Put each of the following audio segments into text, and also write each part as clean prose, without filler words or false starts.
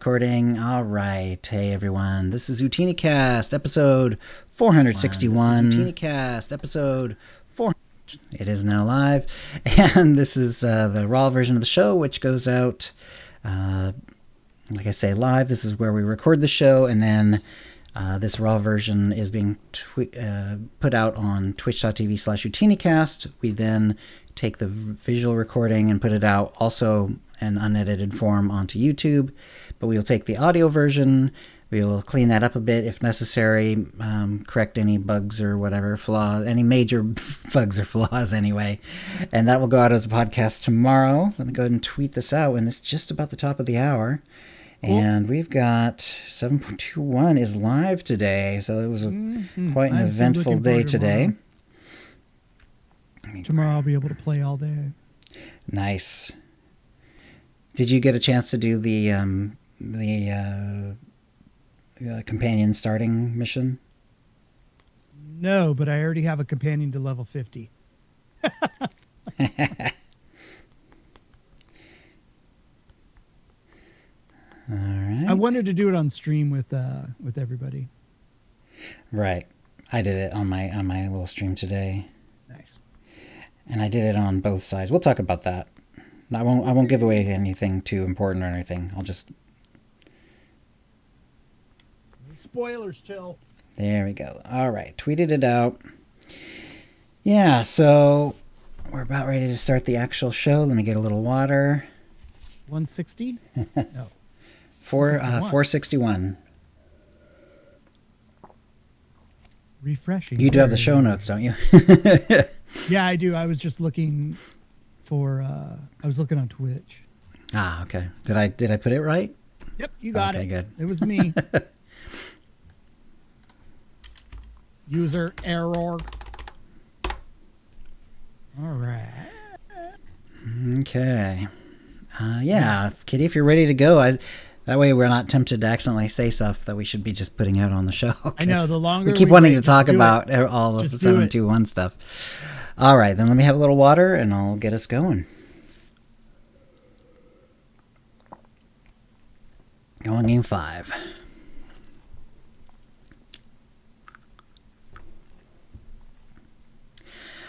Recording. All right. Hey, everyone. This is OotiniCast, episode 461. This is OotiniCast, episode 4. It is now live. And this is the raw version of the show, which goes out, like I say, live. This is where we record the show. And then this raw version is being put out on twitch.tv/OotiniCast. We then take the visual recording and put it out also in unedited form onto YouTube. But we'll take the audio version, we'll clean that up a bit if necessary, correct any bugs or whatever, flaws, any major bugs or flaws anyway. And that will go out as a podcast tomorrow. Let me go ahead and tweet this out, and it's just about the top of the hour. Cool. And we've got 7.21 is live today, so it was quite an eventful day today. Tomorrow I'll be able to play all day. Nice. Did you get a chance to do the companion starting mission? No, but I already have a companion to level 50. All right. I wanted to do it on stream with everybody. Right. I did it on my little stream today. Nice. And I did it on both sides. We'll talk about that. I won't give away anything too important or anything. I'll just... Spoilers, chill. There we go. All right. Tweeted it out. Yeah, so we're about ready to start the actual show. Let me get a little water. 160? No. 461. Refreshing. You do have the show notes, don't you? Yeah, I do. I was just looking for... I was looking on Twitch. Ah, okay. Did I put it right? Yep, you got it. Okay, good. It was me. User error. All right. Okay. Yeah, Kitty, if you're ready to go, that way we're not tempted to accidentally say stuff that we should be just putting out on the show. I know, the longer we keep wanting to talk about all of the 721 stuff. All right, then let me have a little water and I'll get us going. Going game 5.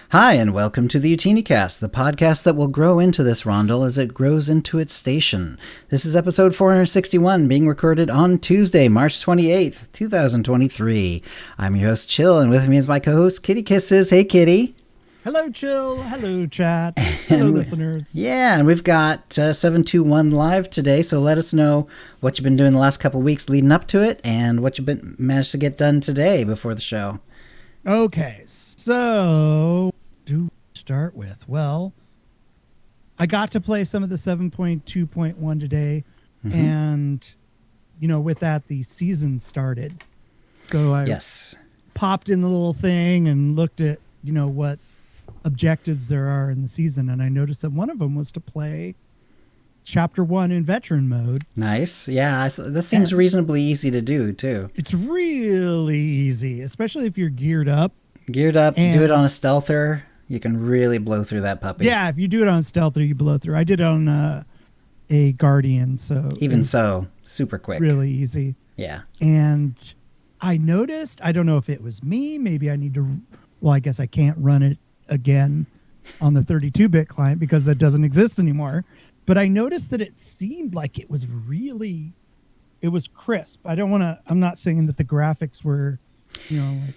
Hi, and welcome to the OotiniCast, the podcast that will grow into this rondel as it grows into its station. This is episode 461, being recorded on Tuesday, March 28th, 2023. I'm your host, Chill, and with me is my co-host, KittyKissz. Hey, Kitty. Hello, Chill. Hello, chat. Hello, listeners. Yeah, and we've got 721 live today, so let us know what you've been doing the last couple weeks leading up to it and what you've managed to get done today before the show. Okay, so... do start with? Well, I got to play some of the 7.2.1 today, and with that the season started. So I popped in the little thing and looked at what objectives there are in the season, and I noticed that one of them was to play Chapter 1 in veteran mode. Nice. Yeah, that seems reasonably easy to do too. It's really easy, especially if you're geared up. Do it on a stealther. You can really blow through that puppy. Yeah, if you do it on stealther, you blow through. I did it on a guardian, so even so, super quick, really easy. Yeah. And I noticed, I don't know if it was me, maybe I need to. Well, I guess I can't run it again on the 32-bit client because that doesn't exist anymore. But I noticed that it seemed like it was crisp. I'm not saying that the graphics were, like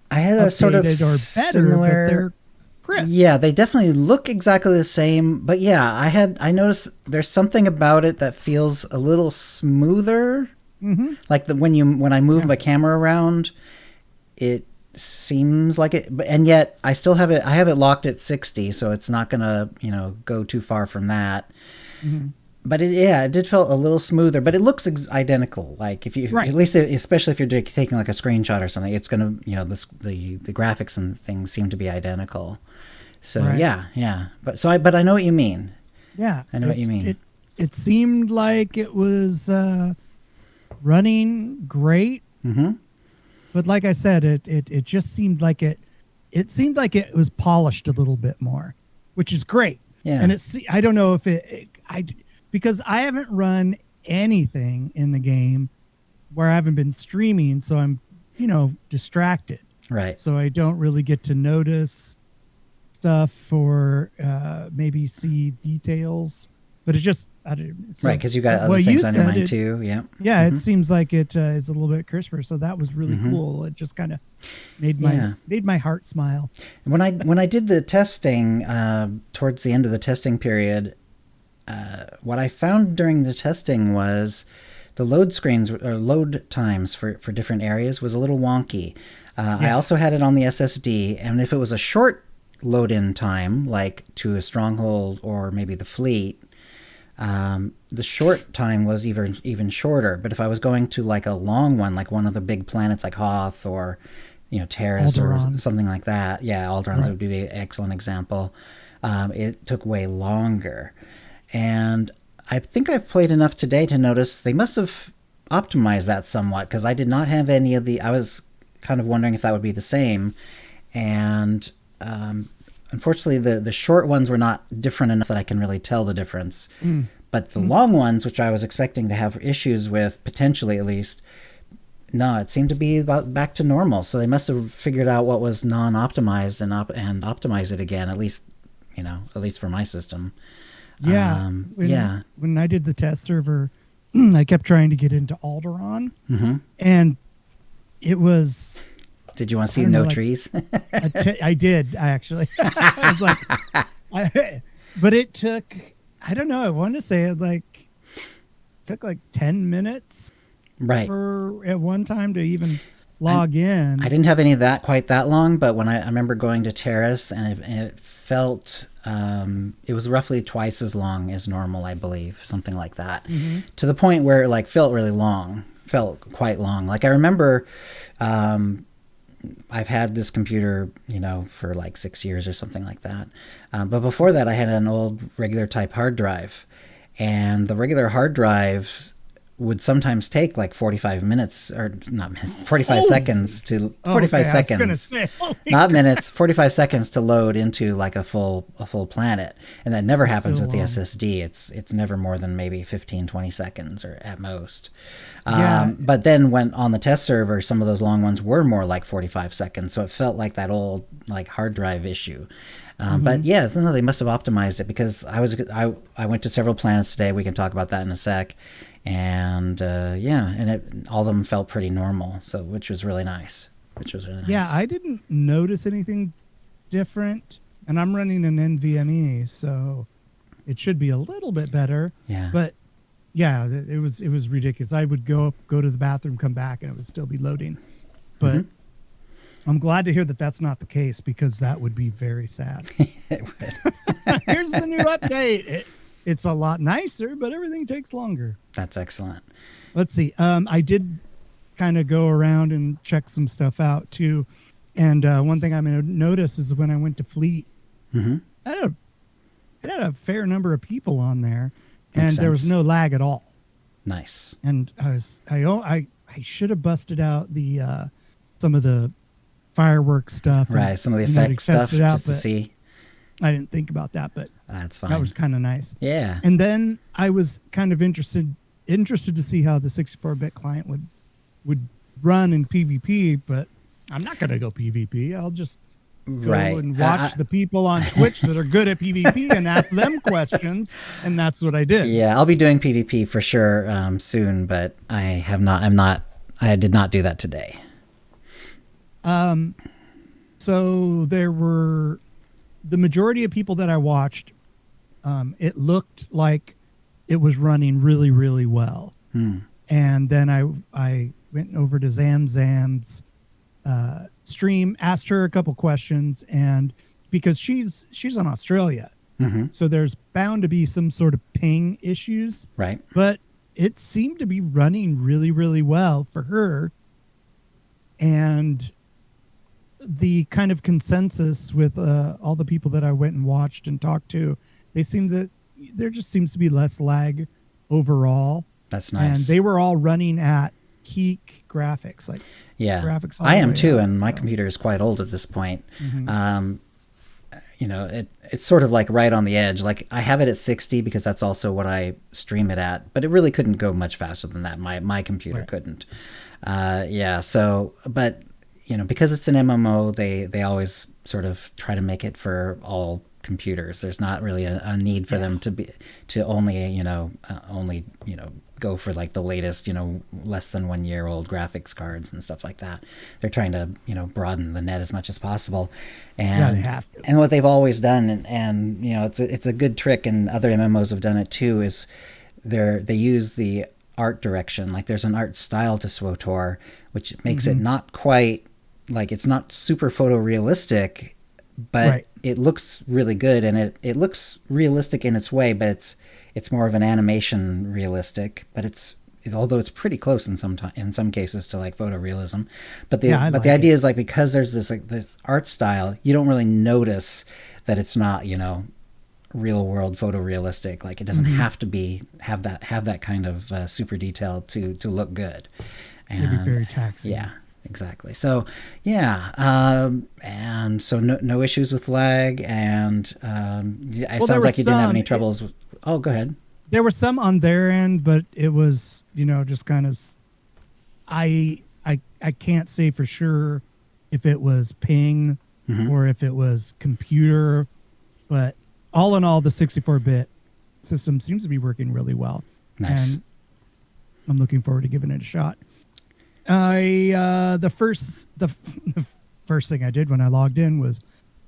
I had a sort of or better, similar. But they're crisp. Yeah, they definitely look exactly the same. But yeah, I noticed there's something about it that feels a little smoother. Mm-hmm. Like when I move my camera around, it seems like it. And yet I still have it. I have it locked at 60, so it's not gonna go too far from that. Mm-hmm. But it did feel a little smoother, but it looks identical. Like if you, at least, especially if you're taking like a screenshot or something, it's gonna, the graphics and things seem to be identical. So yeah. But I know what you mean. Yeah, I know what you mean. It seemed like it was running great. Mm-hmm. But like I said, it just seemed like it seemed like it was polished a little bit more, which is great. Yeah. And I don't know if because I haven't run anything in the game where I haven't been streaming, so I'm, distracted. Right. So I don't really get to notice stuff or maybe see details. But it just, right, because you got other things on your mind too. Yeah. Yeah, it seems like it is a little bit crisper. So that was really cool. It just kind of made my heart smile. When I did the testing towards the end of the testing period, what I found during the testing was the load screens or load times for different areas was a little wonky. I also had it on the SSD, and if it was a short load-in time, like to a stronghold or maybe the fleet, the short time was even shorter. But if I was going to like a long one, like one of the big planets like Hoth or Terrace or something like that, Alderaan would be an excellent example. It took way longer, and I think I've played enough today to notice they must have optimized that somewhat, because I did not have any of the. I was kind of wondering if that would be the same, and unfortunately the short ones were not different enough that I can really tell the difference. But the long ones, which I was expecting to have issues with, potentially at least, no, it seemed to be about back to normal. So they must have figured out what was non-optimized and optimized it again, at least for my system. Yeah. When I did the test server, I kept trying to get into Alderaan, and it was. Did you want to see no trees? I did, actually. I was like, but it took. I don't know. I want to say it took like 10 minutes, right, at one time to even log in. I didn't have any of that quite that long, but when I remember going to Terrace, and it felt. It was roughly twice as long as normal, I believe, something like that, to the point where it felt really long, felt quite long. Like I remember, I've had this computer, for like 6 years or something like that. But before that, I had an old regular type hard drive, and the regular hard drives would sometimes take like 45 minutes, or not minutes, 45 seconds to 45 seconds, I was gonna say, not minutes, 45 seconds to load into like a full planet. And that never happens with the SSD. It's never more than maybe 15, 20 seconds or at most. But then when on the test server, some of those long ones were more like 45 seconds. So it felt like that old like hard drive issue. But yeah, no, they must have optimized it, because I went to several planets today. We can talk about that in a sec. And all of them felt pretty normal, which was really nice. Yeah, I didn't notice anything different, and I'm running an NVMe, so it should be a little bit better. Yeah, but yeah, it was ridiculous. I would go to the bathroom, come back, and it would still be loading. But I'm glad to hear that that's not the case, because that would be very sad. It would. Here's the new update. It's a lot nicer, but everything takes longer. That's excellent. Let's see. I did kind of go around and check some stuff out too. And one thing I'm going to notice is when I went to Fleet, I had a fair number of people on there, and there was no lag at all. Nice. And I should have busted out the some of the fireworks stuff. Right, some of the effect stuff just to see. I didn't think about that, but that's fine. That was kind of nice. Yeah. And then I was kind of interested to see how the 64-bit client would run in PvP, but I'm not going to go PvP. I'll just go and watch the people on Twitch that are good at PvP and ask them questions, and that's what I did. Yeah, I'll be doing PvP for sure soon, but I did not do that today. So there were the majority of people that I watched, it looked like it was running really, really well. And then I went over to Zam's stream, asked her a couple questions, and because she's in Australia, so there's bound to be some sort of ping issues. Right. But it seemed to be running really, really well for her. And the kind of consensus with all the people that I went and watched and talked to, there just seems to be less lag overall. That's nice. And they were all running at peak graphics, graphics. I am too, and my computer is quite old at this point. it's sort of like right on the edge. Like I have it at 60 because that's also what I stream it at, but it really couldn't go much faster than that. My computer couldn't. So, but because it's an MMO, they always sort of try to make it for all computers. There's not really a need for them to only go for like the latest, less than 1 year old graphics cards and stuff like that. They're trying to, broaden the net as much as possible. And they have to. And what they've always done, and it's a good trick, and other MMOs have done it too, is they use the art direction. Like there's an art style to SWTOR, which makes it not quite like, it's not super photorealistic, but it looks really good, and it looks realistic in its way, but it's more of an animation realistic, but although it's pretty close in some cases to like photorealism. But the idea is like, because there's this art style, you don't really notice that it's not, real world photorealistic. Like it doesn't have to have that kind of super detail to look good. And it'd be very taxing. Yeah. Exactly. So, and so no issues with lag, and it sounds like you didn't have any troubles. Oh, go ahead. There were some on their end, but it was, just kind of, I can't say for sure if it was ping or if it was computer, but all in all, the 64-bit system seems to be working really well. Nice. And I'm looking forward to giving it a shot. The first thing I did when I logged in was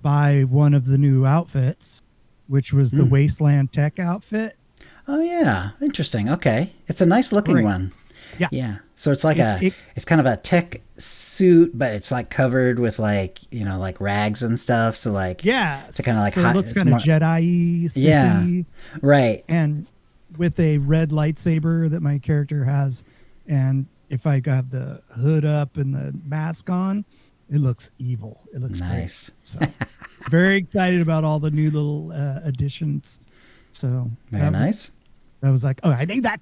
buy one of the new outfits, which was the Wasteland Tech outfit. Oh yeah, interesting. Okay, it's a nice looking one. Yeah. So it's like it's kind of a tech suit, but it's like covered with like like rags and stuff. So like to kind of like so it looks kind of Jedi-y. Yeah. Right. And with a red lightsaber that my character has, and if I got the hood up and the mask on, it looks evil. It looks nice. Great. So very excited about all the new little additions. So very nice. I was like, oh, I need that.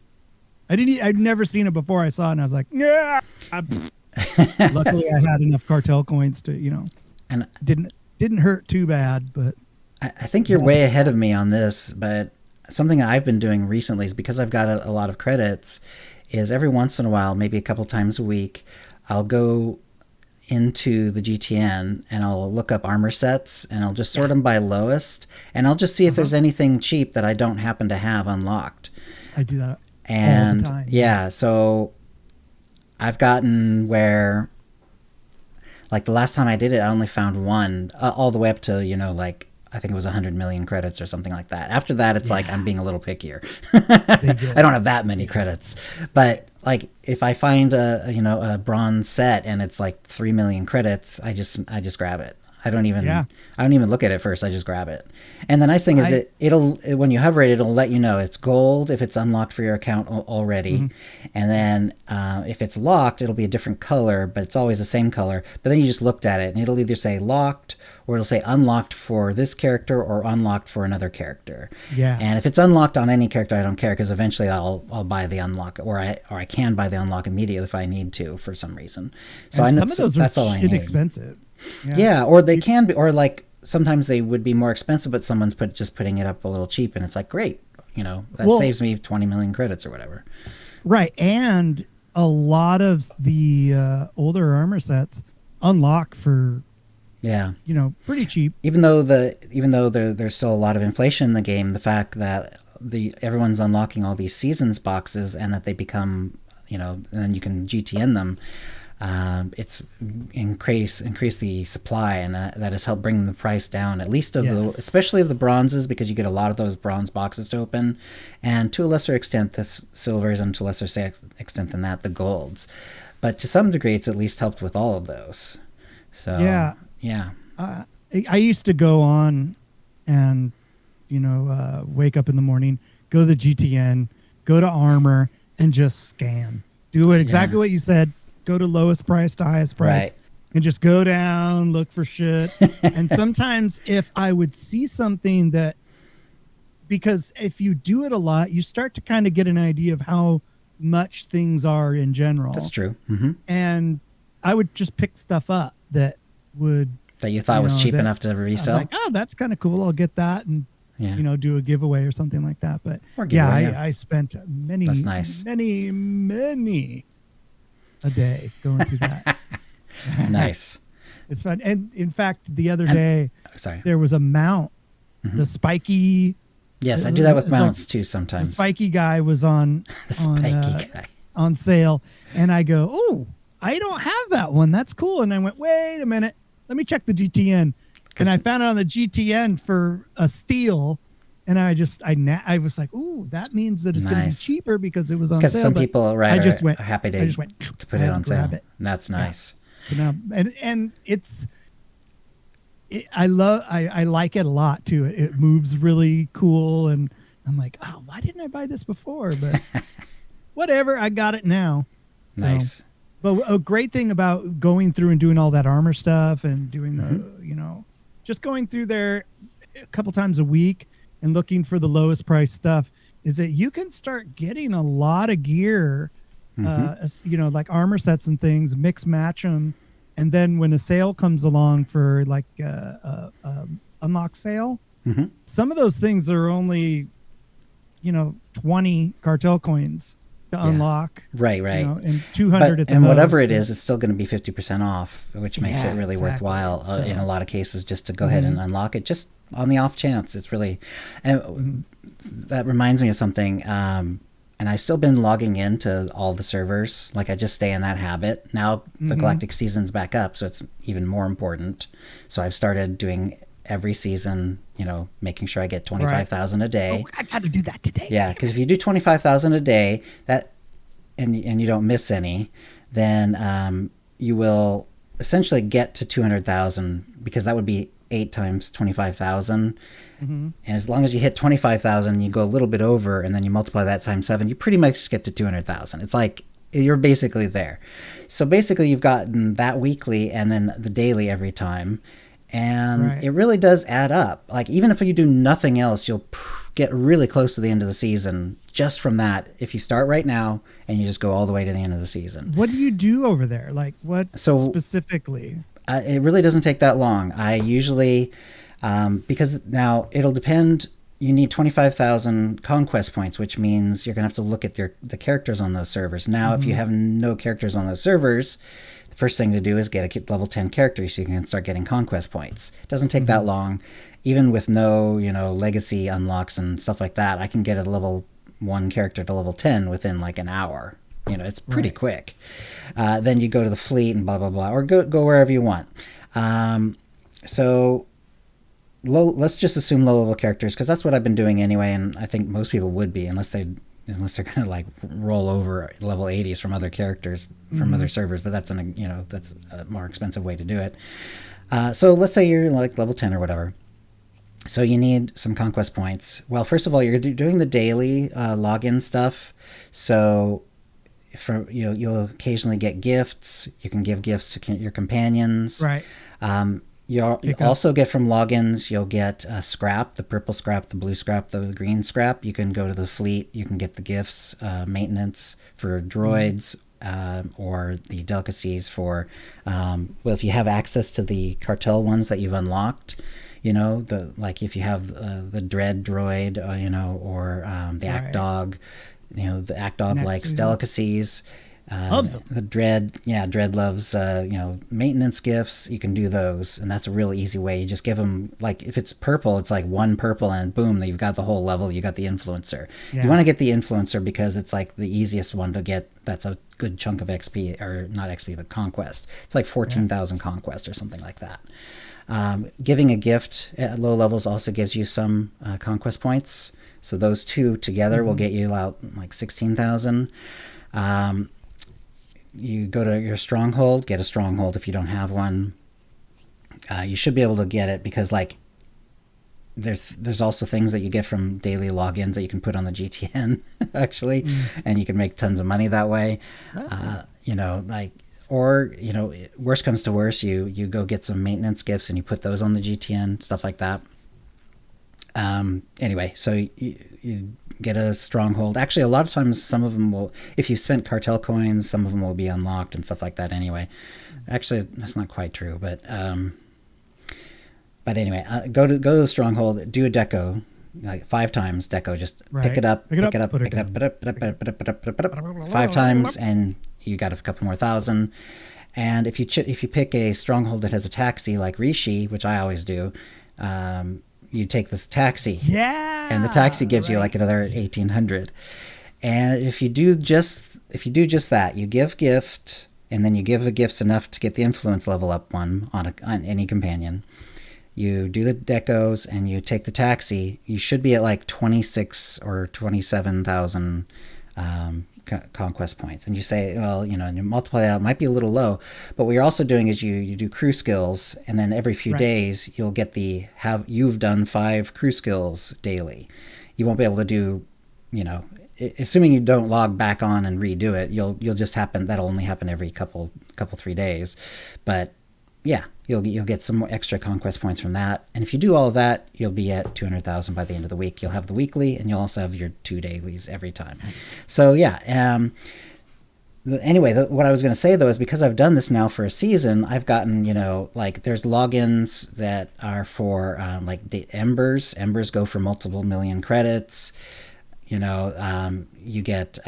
I'd never seen it before. I saw it and I was like, yeah. Luckily, I had enough cartel coins to, and didn't hurt too bad. But I think you're way ahead of me on this. But something that I've been doing recently is, because I've got a lot of credits, is every once in a while, maybe a couple times a week, I'll go into the GTN and I'll look up armor sets, and I'll just sort them by lowest, and I'll just see if there's anything cheap that I don't happen to have unlocked. I do that and all the time. So I've gotten where, like the last time I did it, I only found one, all the way up to like I think it was 100 million credits or something like that. After that, it's like I'm being a little pickier. I don't have that many credits, but like if I find a bronze set and it's like 3 million credits, I just grab it. I don't even look at it first. I just grab it. And the nice thing is it'll when you hover it, it'll let you know it's gold if it's unlocked for your account already. And then if it's locked, it'll be a different color, but it's always the same color. But then you just looked at it and it'll either say locked, or it'll say unlocked for this character or unlocked for another character. Yeah. And if it's unlocked on any character, I don't care, because eventually I'll buy the unlock, or I can buy the unlock immediately if I need to for some reason. So and some of those are inexpensive. Yeah, or they can be, or like sometimes they would be more expensive, but someone's just putting it up a little cheap, and it's like, great, that saves me 20 million credits or whatever. Right, and a lot of the older armor sets unlock for pretty cheap. Even though there's still a lot of inflation in the game, the fact that everyone's unlocking all these seasons boxes, and that they become and then you can GTN them. It's increase the supply, and that has helped bring the price down, at least especially of the bronzes, because you get a lot of those bronze boxes to open, and to a lesser extent the silvers, and to a lesser extent than that the golds. But to some degree, it's at least helped with all of those. So I used to go on and wake up in the morning, go to the GTN, go to armor, and just scan. Do it exactly what you said. Go to lowest price to highest price, and just go down, look for shit. And sometimes if I would see something that, because if you do it a lot, you start to kind of get an idea of how much things are in general. That's true. And I would just pick stuff up that would that you thought was cheap enough to I'm resell. like, oh, that's kind of cool. I'll get that and do a giveaway or something like that. But I spent many, that's nice. many a day going through that. Nice. It's fun. And in fact, the other day, there was a mount, the spiky. Yes, I do that with mounts too sometimes. The spiky guy was on sale, and I go, oh, I don't have that one. That's cool. And I went, wait a minute, let me check the GTN, and I found it on the GTN for a steal. And I was like, ooh, that means that it's going to be cheaper because it was on sale. Because some people are happy to put it on sale. It. That's nice. Yeah. So now, and I like it a lot too. It moves really cool, and I'm like, oh, why didn't I buy this before? But whatever, I got it now. Nice. But a great thing about going through and doing all that armor stuff and doing the, just going through there a couple times a week and looking for the lowest price stuff is that you can start getting a lot of gear, like armor sets and things, mix match them. And then when a sale comes along for like unlock sale, some of those things are only, 20 cartel coins to unlock. Right. And 200 at the and most. whatever it is, it's still going to be 50% off, which makes it really worthwhile in a lot of cases just to go ahead and unlock it just on the off chance. It's really, and that reminds me of something. And I've still been logging into all the servers. Like I just stay in that habit. Now the Galactic season's back up, so it's even more important. So I've started doing every season, making sure I get 25,000 a day. Oh, I got to do that today. Yeah, because if you do 25,000 a day, and you don't miss any, then you will essentially get to 200,000 because that would be 8 times 25,000. And as long as you hit 25,000, you go a little bit over, and then you multiply that times 7, you pretty much get to 200,000. It's like you're basically there. So basically you've gotten that weekly and then the daily every time. And it really does add up. Like even if you do nothing else, you'll get really close to the end of the season just from that. If you start right now and you just go all the way to the end of the season. What do you do over there? Like what specifically? It really doesn't take that long. I usually... because now it'll depend. You need 25,000 conquest points, which means you're going to have to look at the characters on those servers. Now, if you have no characters on those servers, the first thing to do is get a level 10 character so you can start getting conquest points. It doesn't take that long. Even with no, legacy unlocks and stuff like that, I can get a level 1 character to level 10 within like an hour. It's pretty quick. Then you go to the fleet and blah, blah, blah, or go wherever you want. Let's just assume low-level characters because that's what I've been doing anyway, and I think most people would be unless they're going to like roll over level 80s from other characters from other servers. But that's that's a more expensive way to do it. So let's say you're like level 10 or whatever. So you need some conquest points. Well, first of all, you're doing the daily login stuff. So you'll occasionally get gifts. You can give gifts to your companions. Right. You also get from logins, you'll get scrap, the purple scrap, the blue scrap, the green scrap. You can go to the fleet. You can get the gifts, maintenance for droids, or the delicacies for, if you have access to the cartel ones that you've unlocked, if you have the dread droid, or the act dog, the act dog likes delicacies. Loves them. The Dread loves, maintenance gifts. You can do those, and that's a real easy way. You just give them, like, if it's purple, it's like 1 purple, and boom, you've got the whole level. You got the influencer. Yeah. You want to get the influencer because it's like the easiest one to get. That's a good chunk of XP, or not XP, but conquest. It's like 14,000 conquest or something like that. Giving a gift at low levels also gives you some conquest points. So those two together will get you out like 16,000. You go to your stronghold, get a stronghold if you don't have one. You should be able to get it because like there's also things that you get from daily logins that you can put on the GTN actually, and you can make tons of money that way. Worst comes to worst, you go get some maintenance gifts and you put those on the GTN, stuff like that. Anyway, so you get a stronghold. Actually, a lot of times some of them will, if you spent cartel coins, some of them will be unlocked and stuff like that anyway. Actually, that's not quite true, but But anyway, go to the stronghold, do a deco, like 5 times deco. Just pick it up, pick it up, pick it up, put it 5 times, and you got a couple more thousand. And if you pick a stronghold that has a taxi like Rishi, which I always do, you take this taxi. Yeah. And the taxi gives you like another 1,800. And if you do just that, you give gift, and then you give the gifts enough to get the influence level up one on any companion. You do the decos and you take the taxi. You should be at like 26 or 27,000 conquest points. And you say, well, you multiply that. It might be a little low, but what you're also doing is you do crew skills, and then every few days you'll get you've done 5 crew skills daily. You won't be able to do, assuming you don't log back on and redo it, you'll just that'll only happen every couple 3 days. But yeah, you'll get some more extra conquest points from that. And if you do all of that, you'll be at 200,000 by the end of the week. You'll have the weekly, and you'll also have your 2 dailies every time. So yeah. Anyway, what I was going to say though is, because I've done this now for a season, I've gotten, like there's logins that are for embers. Embers go for multiple million credits. You get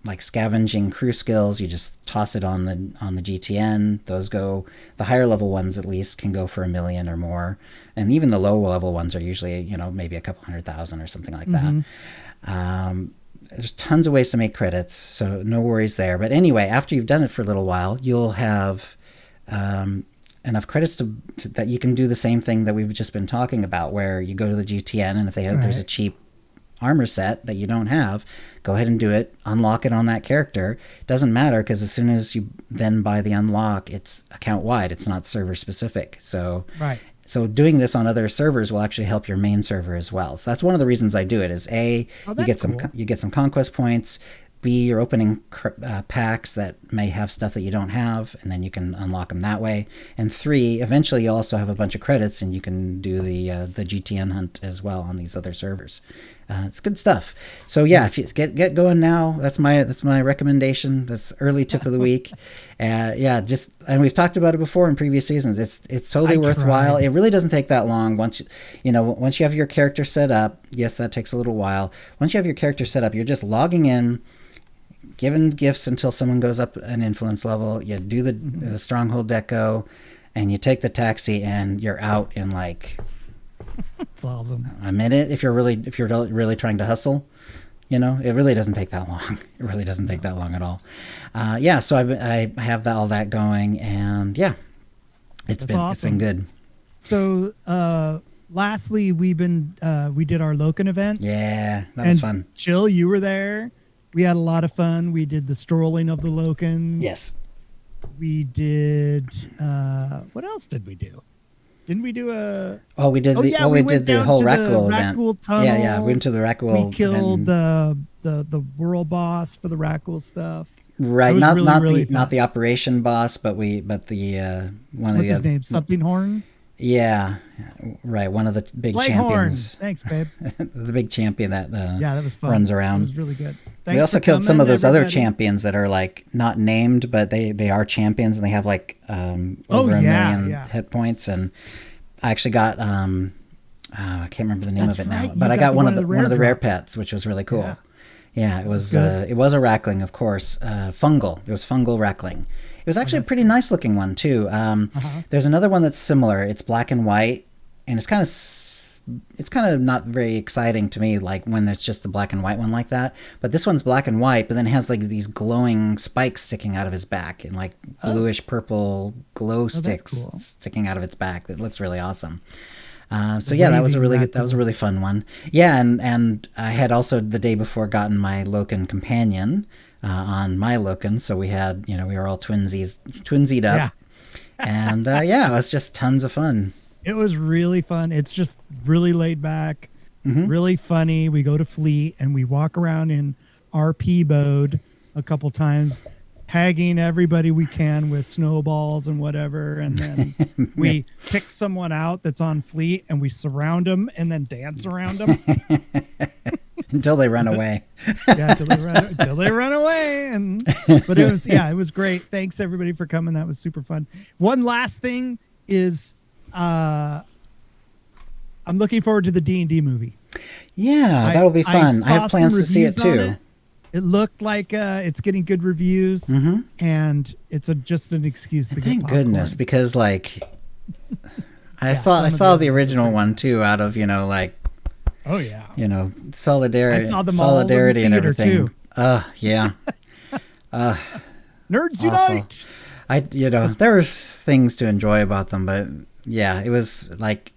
like scavenging crew skills. You just toss it on the GTN. Those go, the higher level ones at least can go for 1 million or more, and even the low level ones are usually maybe a couple 100,000 or something like that. There's tons of ways to make credits, so no worries there. But anyway, after you've done it for a little while, you'll have enough credits that you can do the same thing that we've just been talking about, where you go to the GTN, and if there's a cheap armor set that you don't have, go ahead and do it, unlock it on that character. It doesn't matter, because as soon as you then buy the unlock, it's account wide, it's not server specific. So doing this on other servers will actually help your main server as well. So that's one of the reasons I do it, is you get some conquest points, B, you're opening packs that may have stuff that you don't have, and then you can unlock them that way. And 3, eventually you'll also have a bunch of credits, and you can do the GTN hunt as well on these other servers. It's good stuff. So yeah, if you get going now, that's my recommendation. That's early tip of the week. And we've talked about it before in previous seasons. It's totally worthwhile. It really doesn't take that long. Once you have your character set up, yes, that takes a little while. Once you have your character set up, you're just logging in, giving gifts until someone goes up an influence level. You do the stronghold deco, and you take the taxi, and you're out in like it's awesome. a minute if you're really trying to hustle. It really doesn't take that long. It really doesn't take that long at all. So I have all that going, and yeah, it's been good. So lastly, we did our Loken event. Yeah, that was fun. Jill, you were there. We had a lot of fun. We did the strolling of the Lokens. Yes. We did. What else did we do? Didn't we do a? Oh, we did the whole Rakul event. Tunnels. Yeah, we went to the Rakul. We killed the world boss for the Rakul stuff. Right, not the operation boss, but the one What's of the his name? Something Horn. Yeah, right. One of the big champions. Thanks, babe. The big champion that that was fun. Runs around. It was really good. Thanks. We also killed some of those other champions that are like not named, but they are champions, and they have like over a million hit points. And I actually got I can't remember the name of it now, but I got one of the rare pets, which was really cool. Yeah, it was a Rackling, of course. Fungal. It was fungal Rackling. It was actually a pretty nice looking one too. There's another one that's similar. It's black and white, and it's kind of not very exciting to me, like when it's just the black and white one like that. But this one's black and white, but then it has like these glowing spikes sticking out of his back, and like bluish purple glow sticks sticking out of its back. That looks really awesome. That was a really fun one. Yeah, and I had also the day before gotten my Loken companion on my Loken, so we had we were all twinsied up, and it was just tons of fun. It was really fun. It's just really laid back, really funny. We go to Fleet and we walk around in RP mode a couple times, tagging everybody we can with snowballs and whatever, and then we pick someone out that's on Fleet and we surround them and then dance around them until they run away. Until they run away. But it was great. Thanks everybody for coming. That was super fun. One last thing is I'm looking forward to the D&D movie. Yeah, that'll be fun. I have plans to see it too. It looked like it's getting good reviews, and it's just an excuse to get thank popcorn. goodness, because like I saw the original one too, out of oh yeah, solidarity and everything. Too. Yeah. Nerds unite. There was things to enjoy about them, but yeah, it was like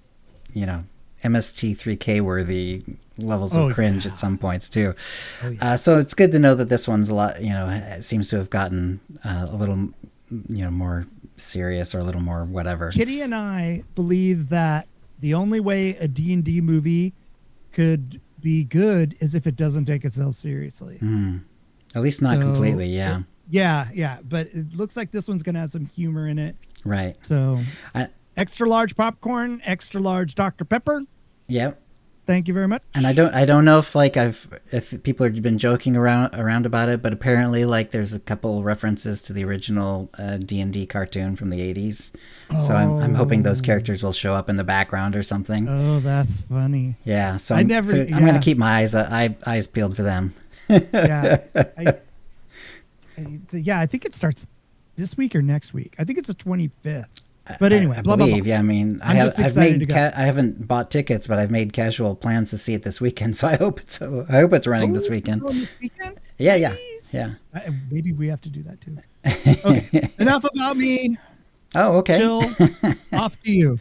MST3K worthy levels of cringe at some points too. So it's good to know that this one's a lot, it seems to have gotten a little, more serious or a little more whatever. Kitty and I believe that the only way a D&D movie could be good is if it doesn't take itself seriously. At least not completely, yeah. Yeah, but it looks like this one's going to have some humor in it. Right. So, extra large popcorn, extra large Dr. Pepper. Yep. Thank you very much. And I don't know if if people have been joking around about it, but apparently there's a couple references to the original D&D cartoon from the 80s. So I'm hoping those characters will show up in the background or something. Oh, that's funny. Yeah. So I'm going to keep my eyes peeled for them. Yeah. I think it starts this week or next week. I think it's the 25th. But anyway, I believe. Yeah, I mean, I haven't bought tickets, but I've made casual plans to see it this weekend. So I hope it's running this weekend. This weekend? Yeah. Maybe we have to do that too. Okay, enough about me. Oh, okay. Jill, off to you.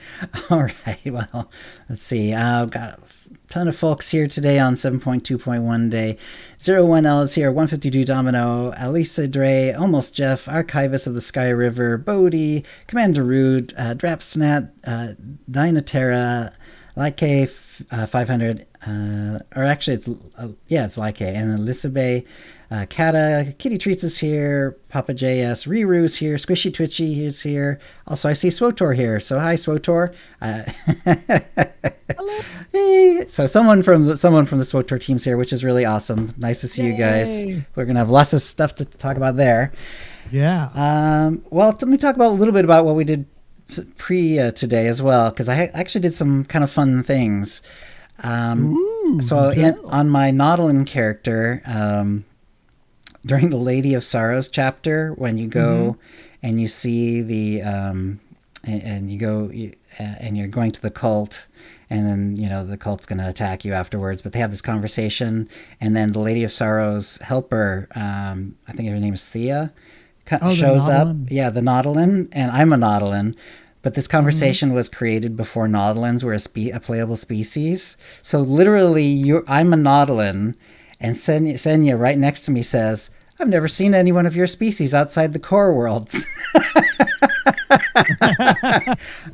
All right. Well, let's see. I've got a ton of folks here today on 7.2.1 day. 01L is here. 152 Domino. Alisa Dre. Almost Jeff. Archivist of the Sky River. Bodie. Commander Rude. Drapsnat. Dynaterra. Like 500. Or actually, it's Like and Elizabeth. Kata, Kitty Treats is here, Papa JS, Riru's here, Squishy Twitchy is here. Also, I see Swotor here, so hi Swotor. Hello. Hey. So someone from the Swotor team's here, which is really awesome. Nice to see you guys. We're gonna have lots of stuff to talk about there. Yeah. Well, let me talk about a little bit about what we did today as well, because I actually did some kind of fun things. On my Nautilin character, during the Lady of Sorrows chapter, when you go and you see the and you're going to the cult, and then the cult's going to attack you afterwards, but they have this conversation, and then the Lady of Sorrows helper, I think her name is Thea, shows up. Yeah, the Nautilin, and I'm a Nautilin. But this conversation was created before Nautilins were a playable species. So literally, I'm a Nautilin, and Senya right next to me says, "I've never seen anyone of your species outside the core worlds."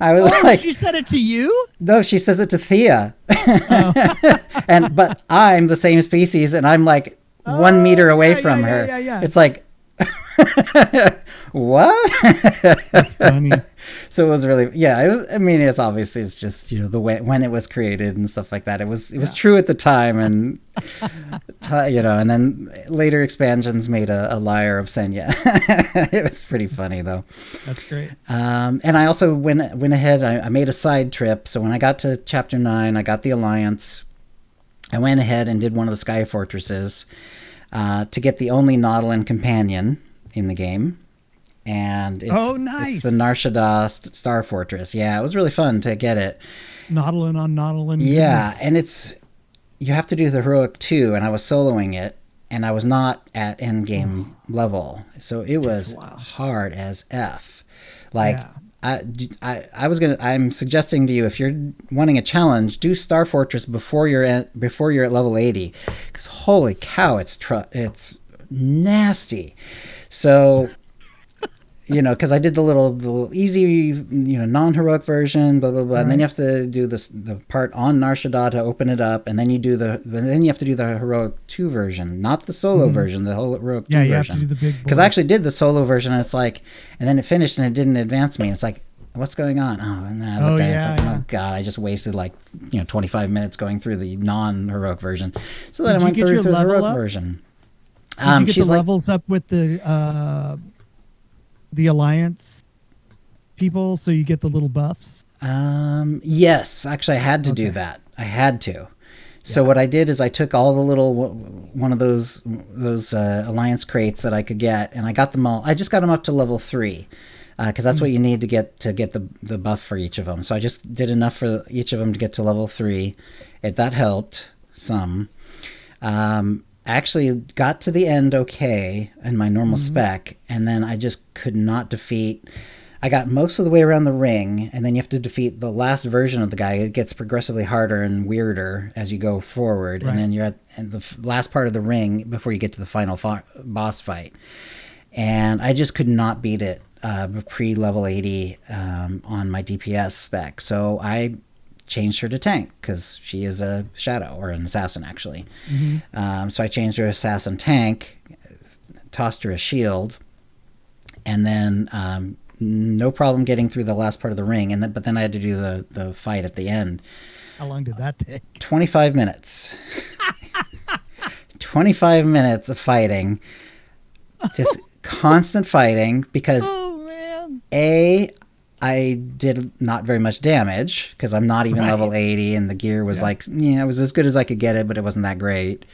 I was she said it to you? No, she says it to Thea. But I'm the same species, and I'm 1 meter away from her. Yeah. It's like, what? That's funny. So it was really, it was, I mean, it's obviously, it's just, the way, when it was created and stuff like that. It was true at the time, and, and then later expansions made a liar of Senya. It was pretty funny though. That's great. And I also went ahead, I made a side trip. So when I got to chapter 9, I got the Alliance. I went ahead and did one of the Sky Fortresses, to get the only Nautilin companion in the game. And it's the Nar Shaddaa Star Fortress. Yeah, it was really fun to get it. Nautilin on Nautilin. Yeah, and you have to do the heroic 2, and I was soloing it, and I was not at end game level, so it was hard as F. I'm suggesting to you, if you're wanting a challenge, do Star Fortress before you're at level 80, because holy cow, it's nasty. So. Because I did the little easy, non-heroic version, blah blah blah, and then you have to do the part on Nar Shaddaa to open it up, and then you have to do the heroic 2 version, not the solo version, the whole heroic 2 version. Yeah, you have to do the big. Because I actually did the solo version, and it's and then it finished, and it didn't advance me. And it's like, what's going on? Oh god, I just wasted 25 minutes going through the non-heroic version. So then I went through the heroic version. Did you get the levels up with the Alliance people, so you get the little buffs? Yes, actually, I had to do that. I had to. So what I did is I took all the little one of those alliance crates that I could get, and I got them all. I just got them up to level 3 because that's what you need to get the buff for each of them. So I just did enough for each of them to get to level 3. That helped some. Actually got to the end okay in my normal spec, and then I just could not defeat. I got most of the way around the ring, and then you have to defeat the last version of the guy. It gets progressively harder and weirder as you go forward, and then you're at the last part of the ring before you get to the final boss fight. And I just could not beat it pre-level 80 on my DPS spec. So I changed her to tank because she is a shadow, or an assassin, actually. So I changed her to assassin tank, tossed her a shield, and then... no problem getting through the last part of the ring, but then I had to do the fight at the end. How long did that take? 25 minutes. 25 minutes of fighting. Just constant fighting because I did not very much damage because I'm not even level 80, and the gear was it was as good as I could get it, but it wasn't that great,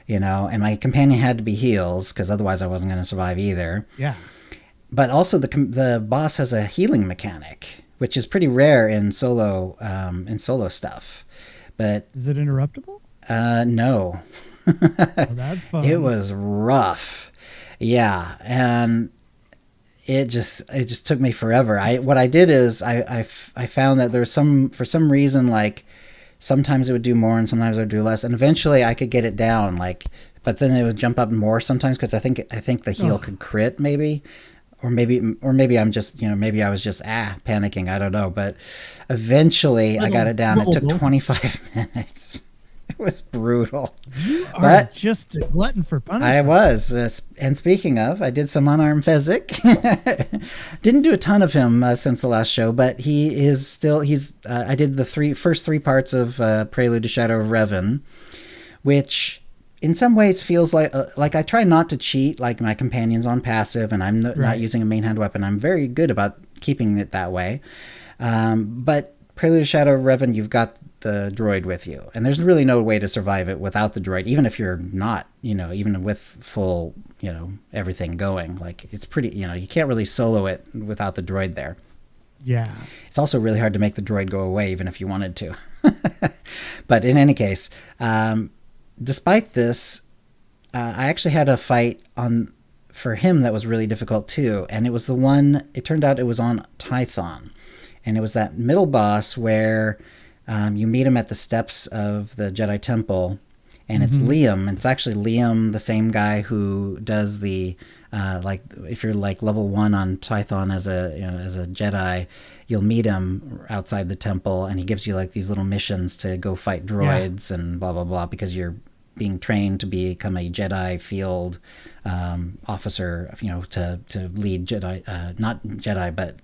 and my companion had to be heals because otherwise I wasn't going to survive either. Yeah. But also the boss has a healing mechanic, which is pretty rare in solo stuff. But is it interruptible? No. Well, that's fun. It was rough. Yeah, and it just took me forever. What I did is I found that there's for some reason, like sometimes it would do more and sometimes it would do less, and eventually I could get it down, but then it would jump up more sometimes because I think the heal could crit maybe. Or maybe I'm just, maybe I was just panicking. I don't know. But eventually I got it down. It took 25 minutes. It was brutal. You are just a glutton for punishment. I was. And speaking of, I did some unarmed Fezzik. Didn't do a ton of him since the last show, but he is still, I did the first three parts of Prelude to Shadow of Revan, which... in some ways feels like I try not to cheat, like my companion's on passive and I'm not using a main hand weapon. I'm very good about keeping it that way. But Prelude to Shadow of Revan, you've got the droid with you. And there's really no way to survive it without the droid, even if you're not, even with full, everything going. Like, it's pretty, you can't really solo it without the droid there. Yeah. It's also really hard to make the droid go away, even if you wanted to. But in any case... despite this, I actually had a fight for him that was really difficult too, and it was it turned out it was on Tython, and it was that middle boss where you meet him at the steps of the Jedi Temple, and it's Liam. It's actually Liam, the same guy who does the if you're like level 1 on Tython as a Jedi, you'll meet him outside the temple, and he gives you like these little missions to go fight droids and blah blah blah, because you're being trained to become a Jedi field officer, to lead Jedi, not Jedi, but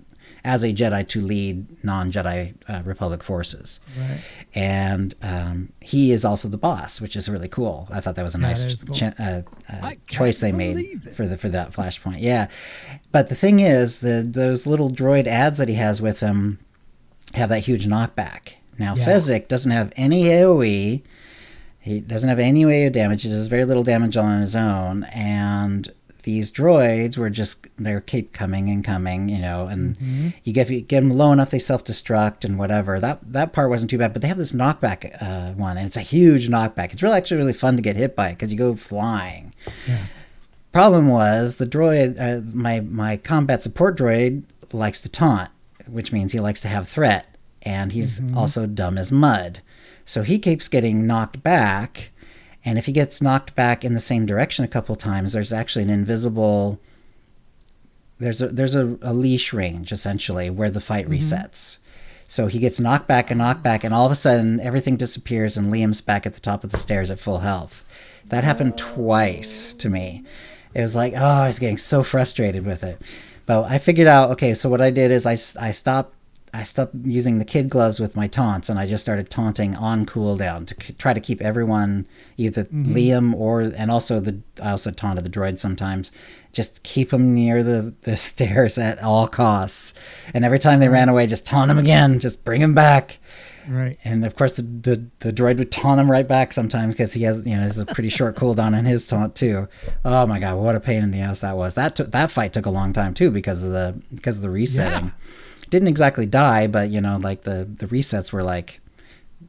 as a Jedi to lead non-Jedi Republic forces. Right. And he is also the boss, which is really cool. I thought that was a nice choice they made for that flashpoint. Yeah. But the thing is, those little droid ads that he has with him have that huge knockback. Now, Fezzik doesn't have any AoE. He doesn't have any way of damage. He does very little damage on his own. And these droids they keep coming and coming, and you get them low enough, they self-destruct and whatever. That part wasn't too bad, but they have this knockback one, and it's a huge knockback. It's actually really fun to get hit by it because you go flying. Yeah. Problem was, the droid, my combat support droid likes to taunt, which means he likes to have threat, and he's also dumb as mud. So he keeps getting knocked back, and if he gets knocked back in the same direction a couple times, there's actually an invisible... There's a leash range, essentially, where the fight resets. So he gets knocked back, and all of a sudden, everything disappears, and Liam's back at the top of the stairs at full health. That happened twice to me. It was like, I was getting so frustrated with it. But I figured out, okay, so what I did is I stopped I stopped using the kid gloves with my taunts, and I just started taunting on cooldown to try to keep everyone, either Liam and also I also taunted the droid sometimes, just keep them near the stairs at all costs. And every time they ran away, just taunt them again, just bring them back. Right. And of course the droid would taunt him right back sometimes, because he has a pretty short cooldown on his taunt too. Oh my god, what a pain in the ass that was. That fight took a long time too, because of the resetting. Yeah. Didn't exactly die, but like the resets were like,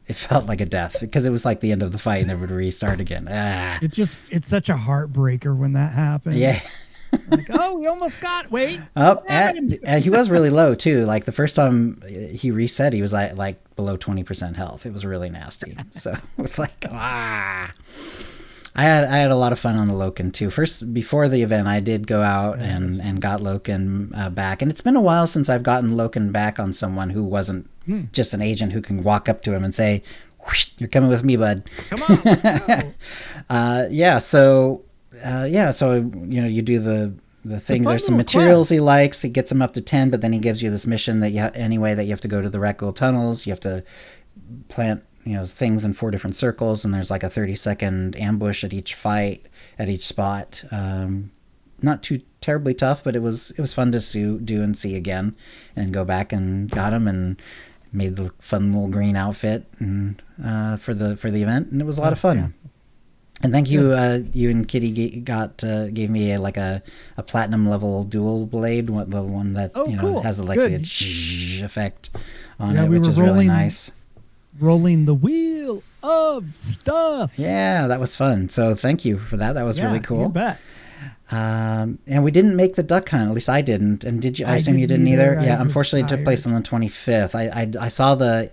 it felt like a death, because it was like the end of the fight and it would restart again. It's such a heartbreaker when that happens. Yeah. Like, oh, we almost wait. Oh, and he was really low too. Like the first time he reset, he was like below 20% health. It was really nasty. So it was like, I had a lot of fun on the Loken too. First, before the event, I did go out and got Loken back. And it's been a while since I've gotten Loken back on someone who wasn't just an agent who can walk up to him and say, "Whoosh, you're coming with me, bud." Come on, let's go. So you do the thing. There's some materials he likes. He gets them up to 10, but then he gives you this mission that you have to go to the Rekul tunnels. You have to plant things in 4 different circles, and there's like a 30-second ambush at each fight, at each spot. Not too terribly tough, but it was fun to do and see again, and go back and got him and made the fun little green outfit and for the event, and it was a lot of fun. Yeah. And thank you, you and Kitty gave me a platinum level dual blade, the one that cool. Has the effect on it, which is really nice. Rolling the wheel of stuff. Yeah, that was fun. So thank you for that. That was really cool. You bet. And we didn't make the duck hunt. At least I didn't. And did you? I assume you didn't either. Yeah, unfortunately, it took place on the 25th. I saw the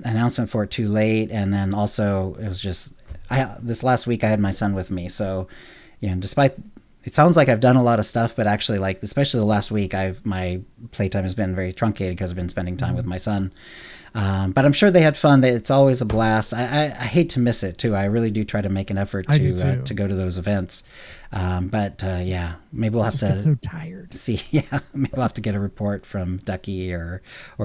announcement for it too late, and then also it was just this last week I had my son with me. So despite it sounds like I've done a lot of stuff, but actually, especially the last week, my playtime has been very truncated because I've been spending time with my son. But I'm sure they had fun. It's always a blast. I hate to miss it too. I really do try to make an effort to go to those events. But maybe we'll have to get so tired. See. Yeah, maybe we'll have to get a report from Ducky or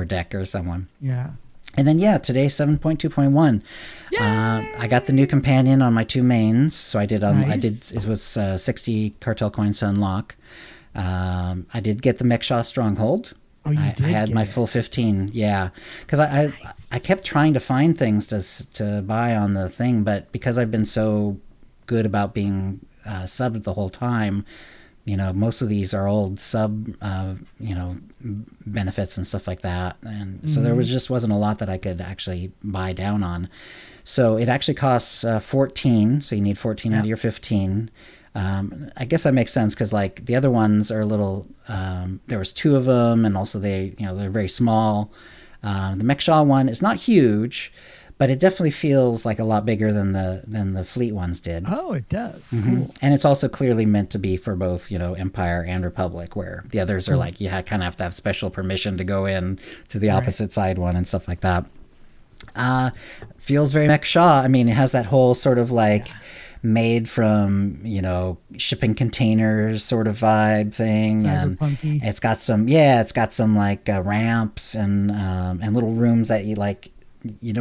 Deck or someone. Yeah. And then today 7.2.1. I got the new companion on my 2 mains. So I did. It was 60 cartel coins to unlock. I did get the Mek-Sha stronghold. Oh, you did. I had my full 15. Yeah, because I kept trying to find things to buy on the thing, but because I've been so good about being subbed the whole time, most of these are old sub benefits and stuff like that, and so there wasn't a lot that I could actually buy down on. So it actually costs 14, so you need 14 out of your 15. I guess that makes sense, because the other ones are a little there was 2 of them, and also they're very small. The Mek-Sha one is not huge, but it definitely feels like a lot bigger than the fleet ones did. Oh, it does. Mm-hmm. Cool. And it's also clearly meant to be for both Empire and Republic, where the others are you kind of have to have special permission to go in to the opposite side one and stuff like that. Feels very Mek-Sha. I mean, it has that whole sort of made from shipping containers sort of vibe thing, cyberpunky. And it's got some ramps and little rooms that you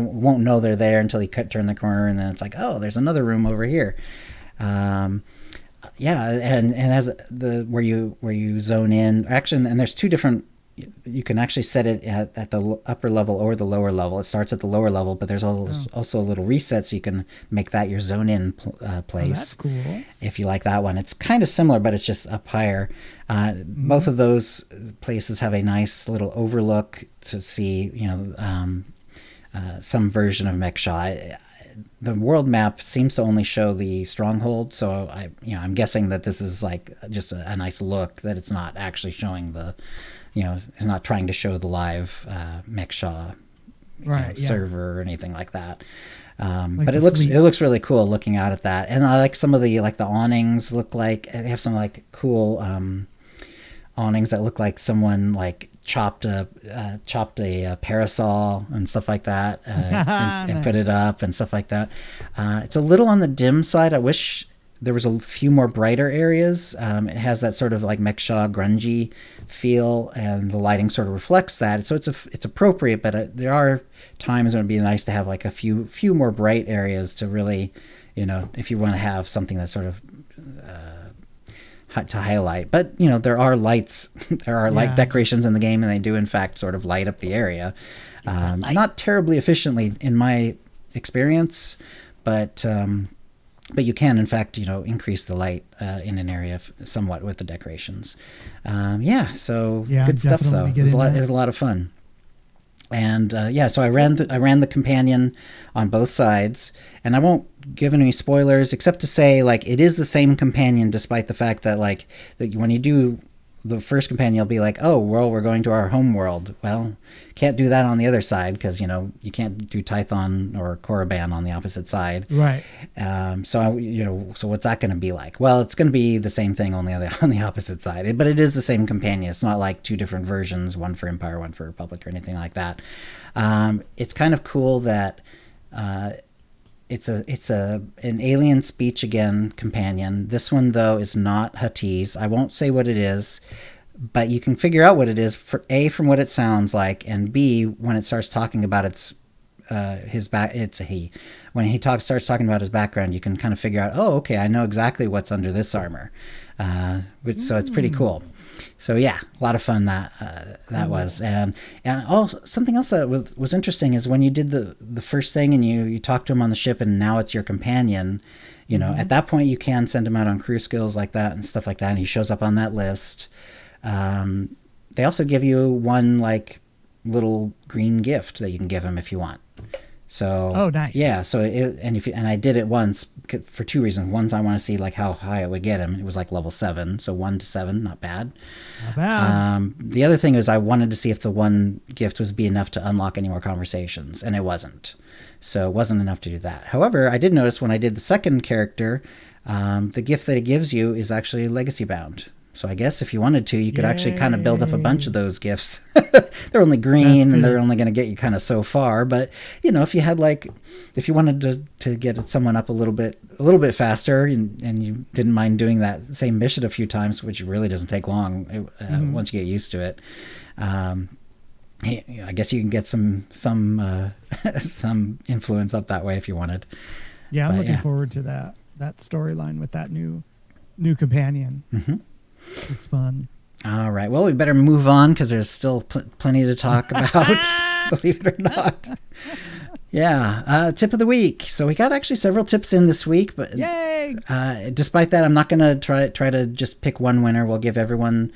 won't know they're there until you turn the corner, and then it's oh, there's another room over here. And as where you zone in, actually, and there's 2 different. You can actually set it at the upper level or the lower level. It starts at the lower level, but there's also a little reset, so you can make that your zone in place. Oh, that's cool. If you like that one. It's kind of similar, but it's just up higher. Both of those places have a nice little overlook to see, some version of Mek-Sha. The world map seems to only show the stronghold, so I'm guessing that this is just a nice look, that it's not actually showing the. It's not trying to show the live Mek-Sha server or anything like that. But it looks really cool looking out at that. And I like some of the the awnings look like they have some cool awnings that look like someone chopped a parasol and stuff like that and put it up and stuff like that. It's a little on the dim side. I wish there was a few more brighter areas. It has that sort of like Mek-Sha grungy feel, and the lighting sort of reflects that. So it's appropriate, but there are times when it'd be nice to have like a few more bright areas to really, if you want to have something that's sort of to highlight. But there are lights, there are light decorations in the game, and they do in fact sort of light up the area. Not terribly efficiently in my experience, but you can in fact increase the light in an area somewhat with the decorations. Good stuff though. It was a lot of fun. And so I ran the companion on both sides, and I won't give any spoilers except to say like it is the same companion, despite the fact that like that when you do the first companion, you'll be like, oh well, we're going to our home world. Well, can't do that on the other side because you can't do Tython or Korriban on the opposite side, right? So what's that going to be like? Well, it's going to be the same thing only on the opposite side, but it is the same companion. It's not like two different versions, one for Empire, one for Republic, or anything like that. It's kind of cool that it's an alien speech again companion. This one though is not Huttese. I won't say what it is, but you can figure out what it is from what it sounds like, and B, when it starts talking about it's a he. When he starts talking about his background, you can kind of figure out, oh, okay, I know exactly what's under this armor. So it's pretty cool. So yeah, a lot of fun that was, and something else that was interesting is when you did the first thing and you talked to him on the ship, and now it's your companion. At that point you can send him out on crew skills like that and stuff like that, and he shows up on that list. They also give you one like little green gift that you can give him if you want. So oh, nice. Yeah. So and I did it once for two reasons. One, I want to see like how high it would get him. It was like level 7, so 1 to 7, not bad. Not bad. The other thing is I wanted to see if the one gift was be enough to unlock any more conversations, and it wasn't. So it wasn't enough to do that. However, I did notice when I did the second character, the gift that it gives you is actually legacy bound. So I guess if you wanted to, you could actually kind of build up a bunch of those gifts. They're only green, and they're only going to get you kind of so far. But if you wanted to get someone up a little bit faster, and you didn't mind doing that same mission a few times, which really doesn't take long once you get used to it. I guess you can get some influence up that way if you wanted. Yeah, I'm looking forward to that storyline with that new companion. Mm-hmm. It's fun. All right. Well, we better move on because there's still plenty to talk about, believe it or not. Yeah. Tip of the week. So we got actually several tips in this week, but yay! Despite that, I'm not going to try to just pick one winner. We'll give everyone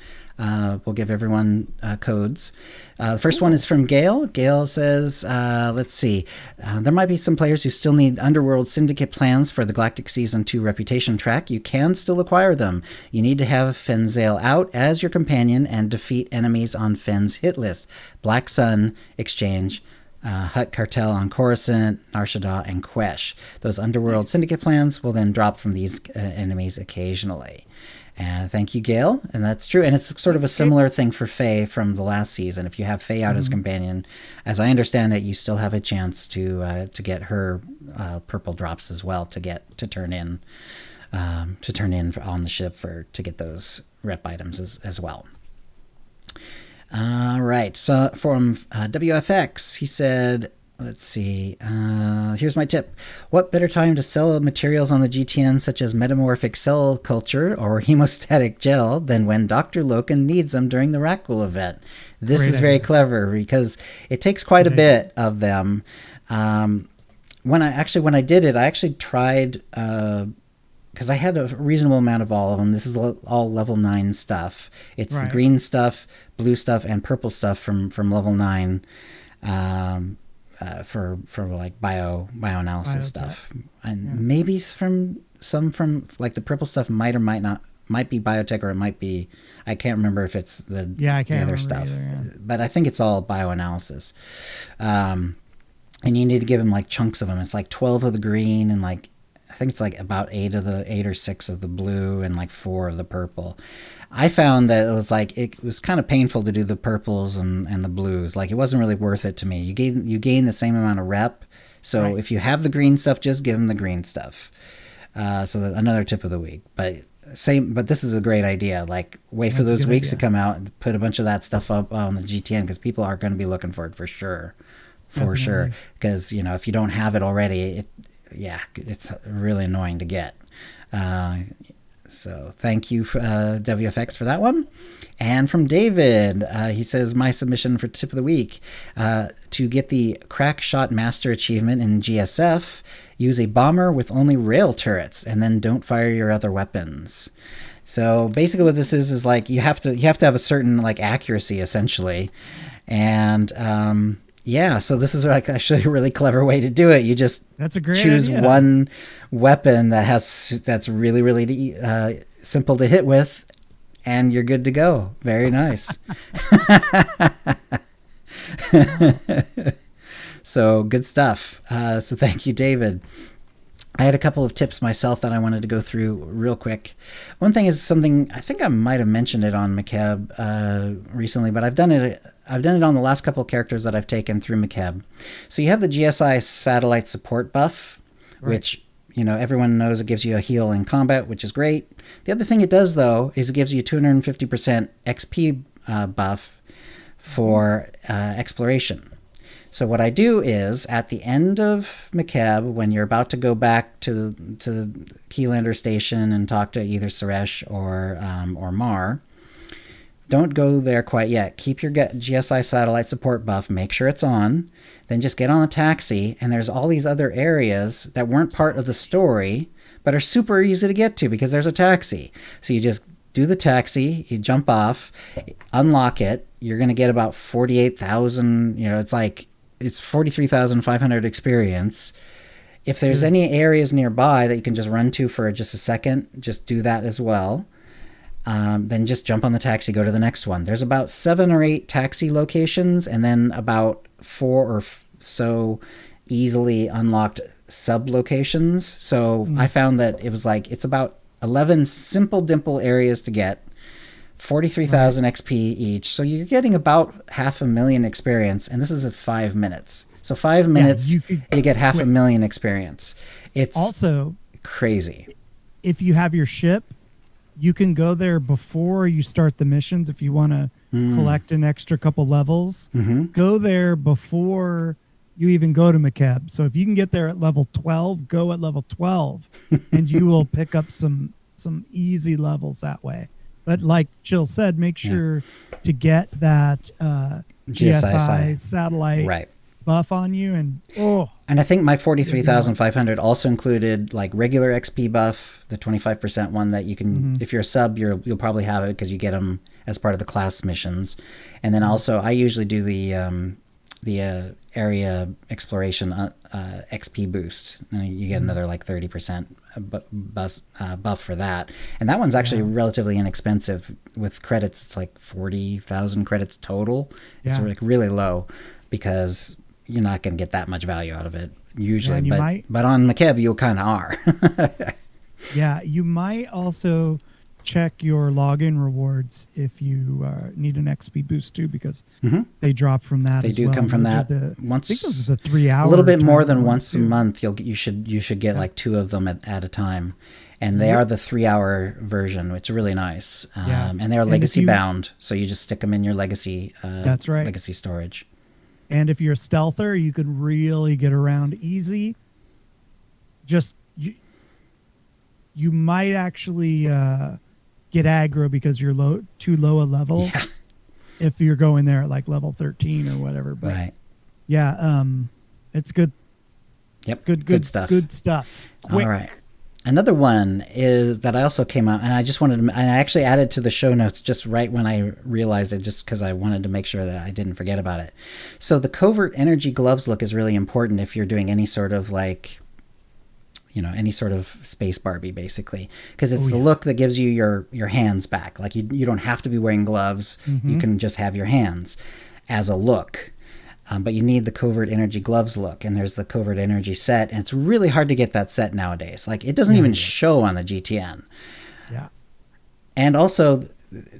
codes. The first one is from Gail. Gail says, let's see. There might be some players who still need Underworld Syndicate plans for the Galactic Season 2 reputation track. You can still acquire them. You need to have Fenzale out as your companion and defeat enemies on Fen's hit list. Black Sun, Exchange, Hutt Cartel on Coruscant, Nar Shaddaa, and Quesh. Those Underworld Syndicate plans will then drop from these enemies occasionally. Thank you, Gail. And that's true. And it's sort of a similar thing for Faye from the last season. If you have Faye out as companion, as I understand it, you still have a chance to get her purple drops as well to turn in on the ship to get those rep items as well. All right. So from WFX, he said, let's see. Here's my tip. What better time to sell materials on the GTN such as metamorphic cell culture or hemostatic gel than when Dr. Loken needs them during the Rakghoul event? This is very clever because it takes quite a bit of them. When I did it, I actually tried because I had a reasonable amount of all of them. This is all level 9 stuff. It's the green stuff, blue stuff, and purple stuff from level 9. For like bioanalysis stuff, and maybe from like the purple stuff might be biotech, or it might be, I can't remember if it's the other stuff either, but I think it's all bioanalysis. And you need to give them like chunks of them. It's like 12 of the green, and like I think it's like about 8 or 6 of the blue, and like 4 of the purple. I found that it was kind of painful to do the purples and the blues. Like it wasn't really worth it to me. You gain the same amount of rep. So if you have the green stuff, just give them the green stuff. So another tip of the week. But this is a great idea. Like, wait for those weeks to come out and put a bunch of that stuff up on the GTN, because people are going to be looking for it for sure. Sure. Because, if you don't have it already, it's really annoying to get. So thank you, WFX, for that one. And from David, he says, my submission for tip of the week, to get the Crack Shot Master achievement in GSF, use a bomber with only rail turrets, and then don't fire your other weapons. So basically what this is like you have to have a certain like accuracy, essentially. And so this is like actually a really clever way to do it. You just choose one weapon that's really, really simple to hit with, and you're good to go. Very nice. So good stuff. So thank you, David. I had a couple of tips myself that I wanted to go through real quick. One thing is something I think I might have mentioned it on Mek-Sha recently, but I've done it on the last couple of characters that I've taken through Mek-Sha. So you have the GSI satellite support buff, which everyone knows it gives you a heal in combat, which is great. The other thing it does, though, is it gives you 250% XP buff for exploration. So what I do is, at the end of Mek-Sha, when you're about to go back to Keylander Station and talk to either Suresh or Mar, don't go there quite yet. Keep your GSI satellite support buff. Make sure it's on. Then just get on a taxi, and there's all these other areas that weren't part of the story, but are super easy to get to because there's a taxi. So you just do the taxi, you jump off, unlock it. You're going to get about 48,000, it's 43,500 experience. If there's any areas nearby that you can just run to for just a second, just do that as well. Then just jump on the taxi, go to the next one. There's about 7 or 8 taxi locations, and then about 4 or so easily unlocked sub locations. So I found that it's about 11 simple dimple areas to get, 43,000 XP each. So you're getting about 500,000 experience, and this is at 5 minutes. So 5 minutes, you get 500,000 experience. It's also crazy. If you have your ship, you can go there before you start the missions if you want to collect an extra couple levels. Go there before you even go to Mek-Sha. So if you can get there at level 12, go at level 12, and you will pick up some easy levels that way. But like Jill said, make sure to get that GSI satellite buff on you. And I think my 43,500 also included like regular XP buff, the 25% one that you can, if you're a sub, you'll probably have it because you get them as part of the class missions. And then also I usually do the area exploration XP boost. You get another like 30% buff for that, and that one's actually relatively inexpensive. With credits, it's like 40,000 credits total. It's like really low because you're not going to get that much value out of it usually. But on Mek-Sha, you kind of are. You might also check your login rewards if you need an XP boost too, because they drop from that. They do come from that. I think this is a 3 hour. A little bit more than once a month. You should get like 2 of them at a time, and they are the 3 hour version, which is really nice. And they're legacy bound, so you just stick them in your legacy. That's right. Legacy storage. And if you're a stealther, you can really get around easy. You might actually get aggro because you're too low a level if you're going there at like level 13 or whatever. But it's good. Yep. Good stuff. Good stuff. Quick. All right. Another one is that I also came out, and I just wanted to, and I actually added to the show notes just right when I realized it, just because I wanted to make sure that I didn't forget about it. So the covert energy gloves look is really important if you're doing any sort of like, any sort of space Barbie, basically, because it's the look that gives you your hands back. Like you don't have to be wearing gloves. You can just have your hands as a look. But you need the covert energy gloves look, and there's the covert energy set, and it's really hard to get that set nowadays. Like it doesn't even show on the GTN. Yeah. And also,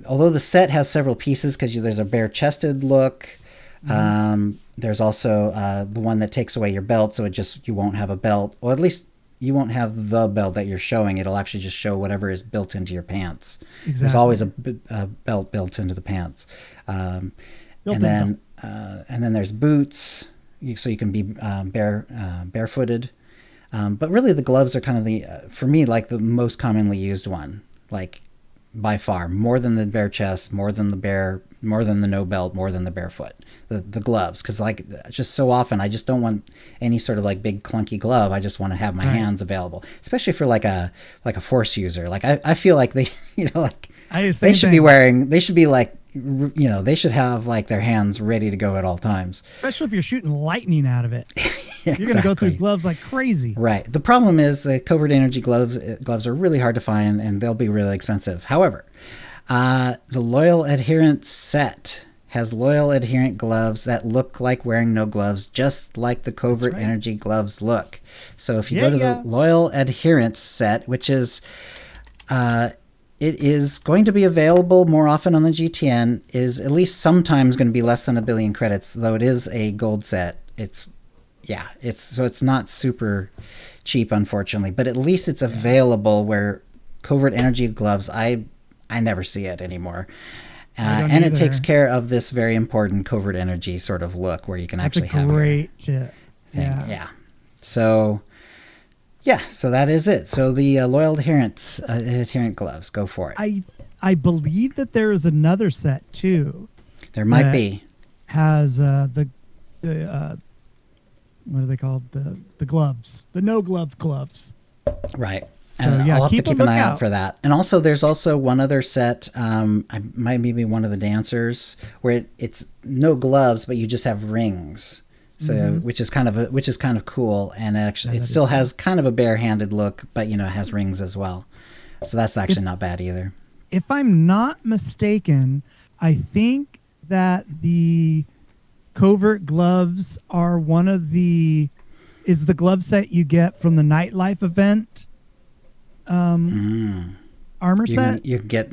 although the set has several pieces, because there's a bare-chested look, there's also the one that takes away your belt, so you won't have a belt, or at least you won't have the belt that you're showing. It'll actually just show whatever is built into your pants. Exactly. There's always a belt built into the pants. And then there's boots, so you can be barefooted. But really, the gloves are kind of for me, like the most commonly used one, like by far, more than the bare chest, more than the no belt, more than the barefoot. The gloves, because like just so often I just don't want any sort of like big clunky glove. I just want to have my hands available, especially for like a force user. Like I feel like they they should be wearing, they should be like, they should have like their hands ready to go at all times, especially if you're shooting lightning out of it. Exactly. You're gonna go through gloves like crazy. Right. The problem is the covert energy gloves are really hard to find, and they'll be really expensive. However, the Loyal Adherent set has loyal adherent gloves that look like wearing no gloves, just like the covert energy gloves look. So if you go to the Loyal Adherent set, which is it is going to be available more often on the GTN, is at least sometimes going to be less than 1 billion credits, though it is a gold set. It's not super cheap, unfortunately, but at least it's available, where covert energy gloves, I never see it anymore. And it takes care of this very important covert energy sort of look, where you can actually have great tip. Yeah. So that is it. So the Loyal Adherent gloves, go for it. I believe that there is another set too. There might be. Has the what are they called? The gloves, the no glove gloves. Right. So, and I'll have to keep an eye out for that. And also, there's also one other set. I might be one of the dancers, where it's no gloves, but you just have rings. So, which is kind of cool, and actually, it still has kind of a barehanded look, but it has rings as well. So that's actually not bad either. If I'm not mistaken, I think that the covert gloves are is the glove set you get from the Nightlife event. Armor set. You can get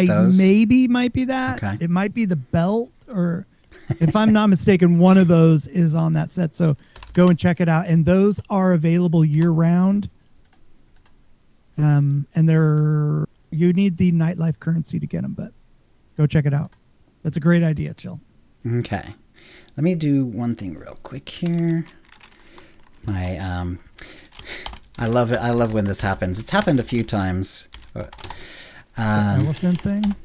those. Maybe might be that. Okay. It might be the belt, or if I'm not mistaken, one of those is on that set. So go and check it out. And those are available year round. And you need the Nightlife currency to get them, but go check it out. That's a great idea, Chill. Okay. Let me do one thing real quick here. I love it. I love when this happens. It's happened a few times. The elephant thing?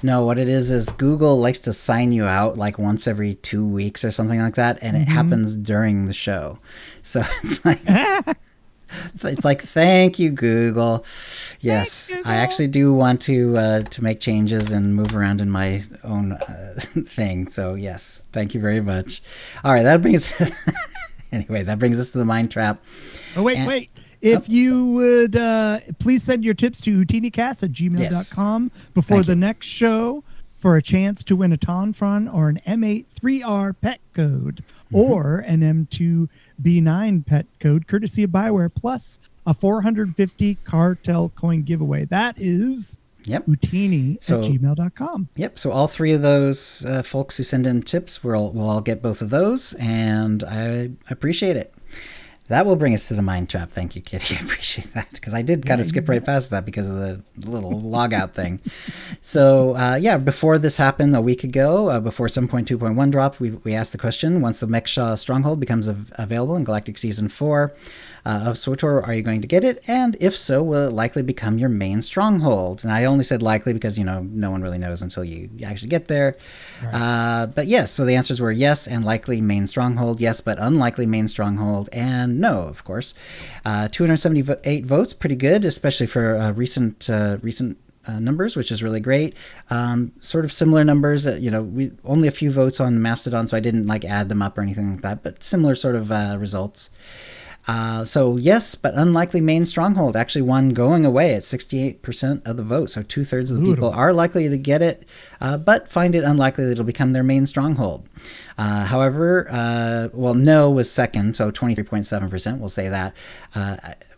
No, what it is Google likes to sign you out like once every 2 weeks or something like that, and it happens during the show. So it's like thank you, Google. Yes, Google. I actually do want to make changes and move around in my own thing. So yes, thank you very much. All right, that brings anyway, that brings us to the mind trap. Oh, wait. If you would please send your tips to OotiniCast@gmail.com before the next show for a chance to win a Tonfron or an M8 3R pet code or an M2B9 pet code, courtesy of Bioware, plus a 450 Cartel coin giveaway. That is Ootini@gmail.com. Yep. So all three of those folks who send in tips, we'll all get both of those, and I appreciate it. That will bring us to the mind trap. Thank you, Kitty. I appreciate that, because I did kind of skip right past that because of the little logout thing. So, before this happened a week ago, before 7.2.1 dropped, we asked the question, once the Mek-Sha stronghold becomes available in Galactic Season 4 of SWTOR, are you going to get it? And if so, will it likely become your main stronghold? And I only said likely because, no one really knows until you actually get there. Right. But yes, so the answers were yes and likely main stronghold, yes but unlikely main stronghold, and no, of course. 278 votes, pretty good, especially for recent numbers, which is really great. Sort of similar numbers, we only a few votes on Mastodon, so I didn't add them up or anything like that, but similar sort of results. So yes, but unlikely main stronghold actually won, going away at 68% of the vote. So 2/3 of the people are likely to get it, but find it unlikely that it'll become their main stronghold. However, no was second, so 23.7%. We'll say that.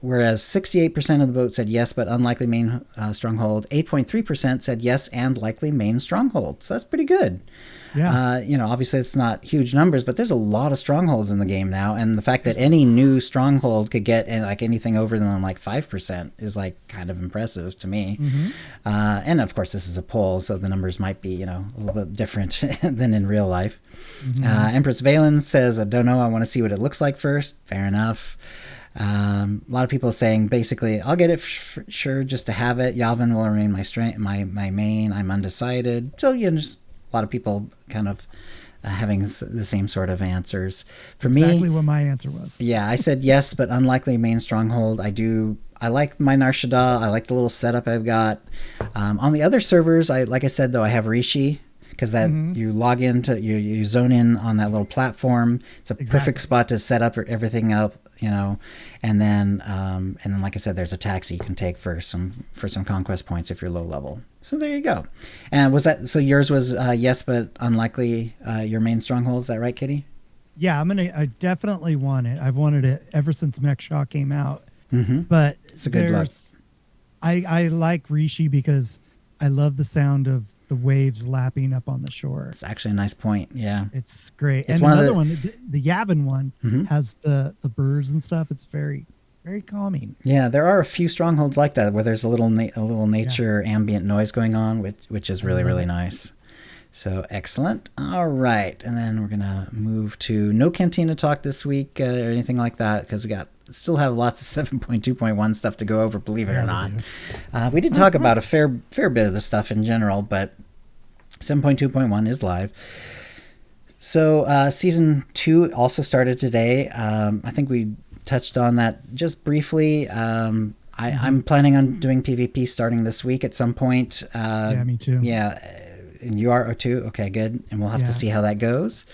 whereas 68% of the vote said yes, but unlikely main stronghold, 8.3% said yes and likely main stronghold. So that's pretty good. Yeah. Obviously it's not huge numbers, but there's a lot of strongholds in the game now. And the fact that any new stronghold could get like anything over than like 5% is like kind of impressive to me. Mm-hmm. And of course this is a poll, so the numbers might be, a little bit different than in real life. Mm-hmm. Empress Valen says, I don't know, I want to see what it looks like first. Fair enough. A lot of people saying basically, I'll get it sure just to have it. Yavin will remain my main. I'm undecided. So just a lot of people kind of having the same sort of answers. For me, exactly what my answer was. Yeah, I said yes, but unlikely main stronghold. I like my Nar Shaddaa. I like the little setup I've got. On the other servers, like I said though, I have Rishi. Because you log into, you zone in on that little platform. It's a perfect spot to set up everything up, and then like I said, there's a taxi you can take for some conquest points if you're low level. So there you go. And so yours was yes, but unlikely your main stronghold. Is that right, Kitty? Yeah, I definitely want it. I've wanted it ever since Mek-Sha came out. Mm-hmm. But it's a good luck. I like Rishi because I love the sound of the waves lapping up on the shore. It's actually a nice point. Yeah, it's great. It's and another one, the Yavin one, has the birds and stuff. It's very, very calming. Yeah, there are a few strongholds like that where there's a little nature ambient noise going on, which is really, really nice. So excellent. All right, and then we're gonna move to no Cantina talk this week or anything like that because we still have lots of 7.2.1 stuff to go over, believe it or not. We did talk about a fair bit of the stuff in general, but 7.2.1 is live. So season 2 also started today. I think we touched on that just briefly. I'm planning on doing PvP starting this week at some point. Yeah, me too. Yeah, and you are too? Okay, good. And we'll have to see how that goes.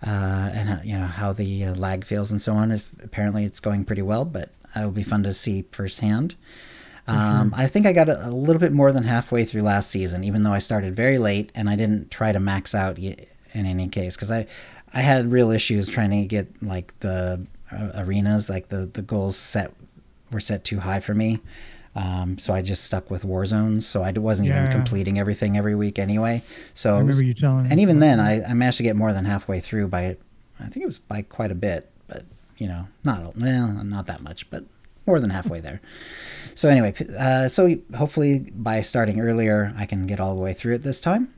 And how the lag feels and so on. Apparently it's going pretty well, but it'll be fun to see firsthand. Sure. I think I got a little bit more than halfway through last season, even though I started very late and I didn't try to max out in any case because I had real issues trying to get like the arenas, like the goals were set too high for me. So I just stuck with war zones. So I wasn't even completing everything every week anyway. So I remember you telling me. And even then, I managed to get more than halfway through I think it was by quite a bit, but not that much, but more than halfway there. So anyway, so hopefully by starting earlier, I can get all the way through it this time.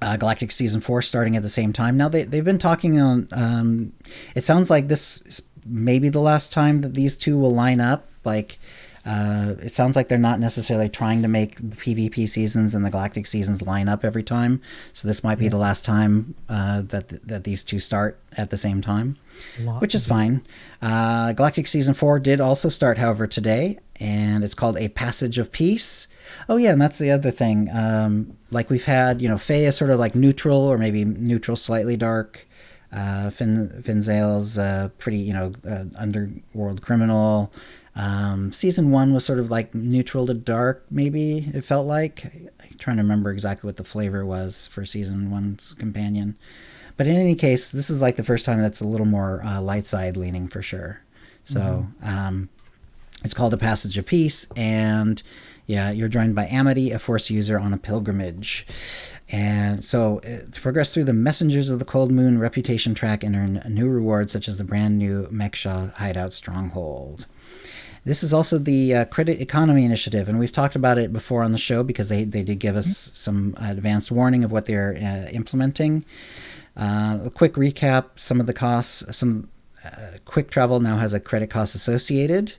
Galactic Season 4 starting at the same time. Now they've been talking on. It sounds like this is maybe the last time that these two will line up. Like. It sounds like they're not necessarily trying to make the PvP seasons and the Galactic seasons line up every time. So this might be the last time that these two start at the same time, which is fine. Galactic Season 4 did also start, however, today, and it's called A Passage of Peace. Oh, yeah, and that's the other thing. Like we've had, Faye is sort of like neutral or maybe neutral, slightly dark. Finzale's pretty, underworld criminal. Season 1 was sort of like neutral to dark, maybe it felt like. I'm trying to remember exactly what the flavor was for Season 1's companion. But in any case, this is like the first time that's a little more light side leaning for sure. So it's called A Passage of Peace, and you're joined by Amity, a Force user on a pilgrimage. And so to progress through the Messengers of the Cold Moon reputation track and earn new rewards such as the brand new Mek-Sha hideout stronghold. This is also the Credit Economy Initiative, and we've talked about it before on the show because they did give us some advanced warning of what they're implementing. A quick recap, some of the costs. Some quick travel now has a credit cost associated.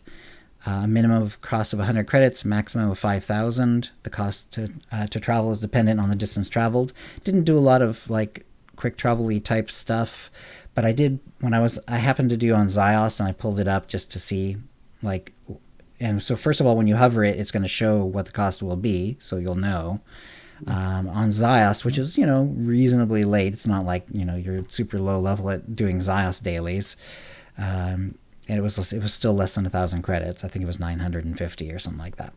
A minimum of cost of 100 credits, maximum of 5,000. The cost to travel is dependent on the distance traveled. Didn't do a lot of like quick travel-y type stuff, but I did I happened to do on Zyos, and I pulled it up just to see. And so first of all, when you hover it, it's going to show what the cost will be, so you'll know. On Zyos, which is, reasonably late. It's not like, you're super low level at doing Zyos dailies. And it was still less than 1,000 credits. I think it was 950 or something like that.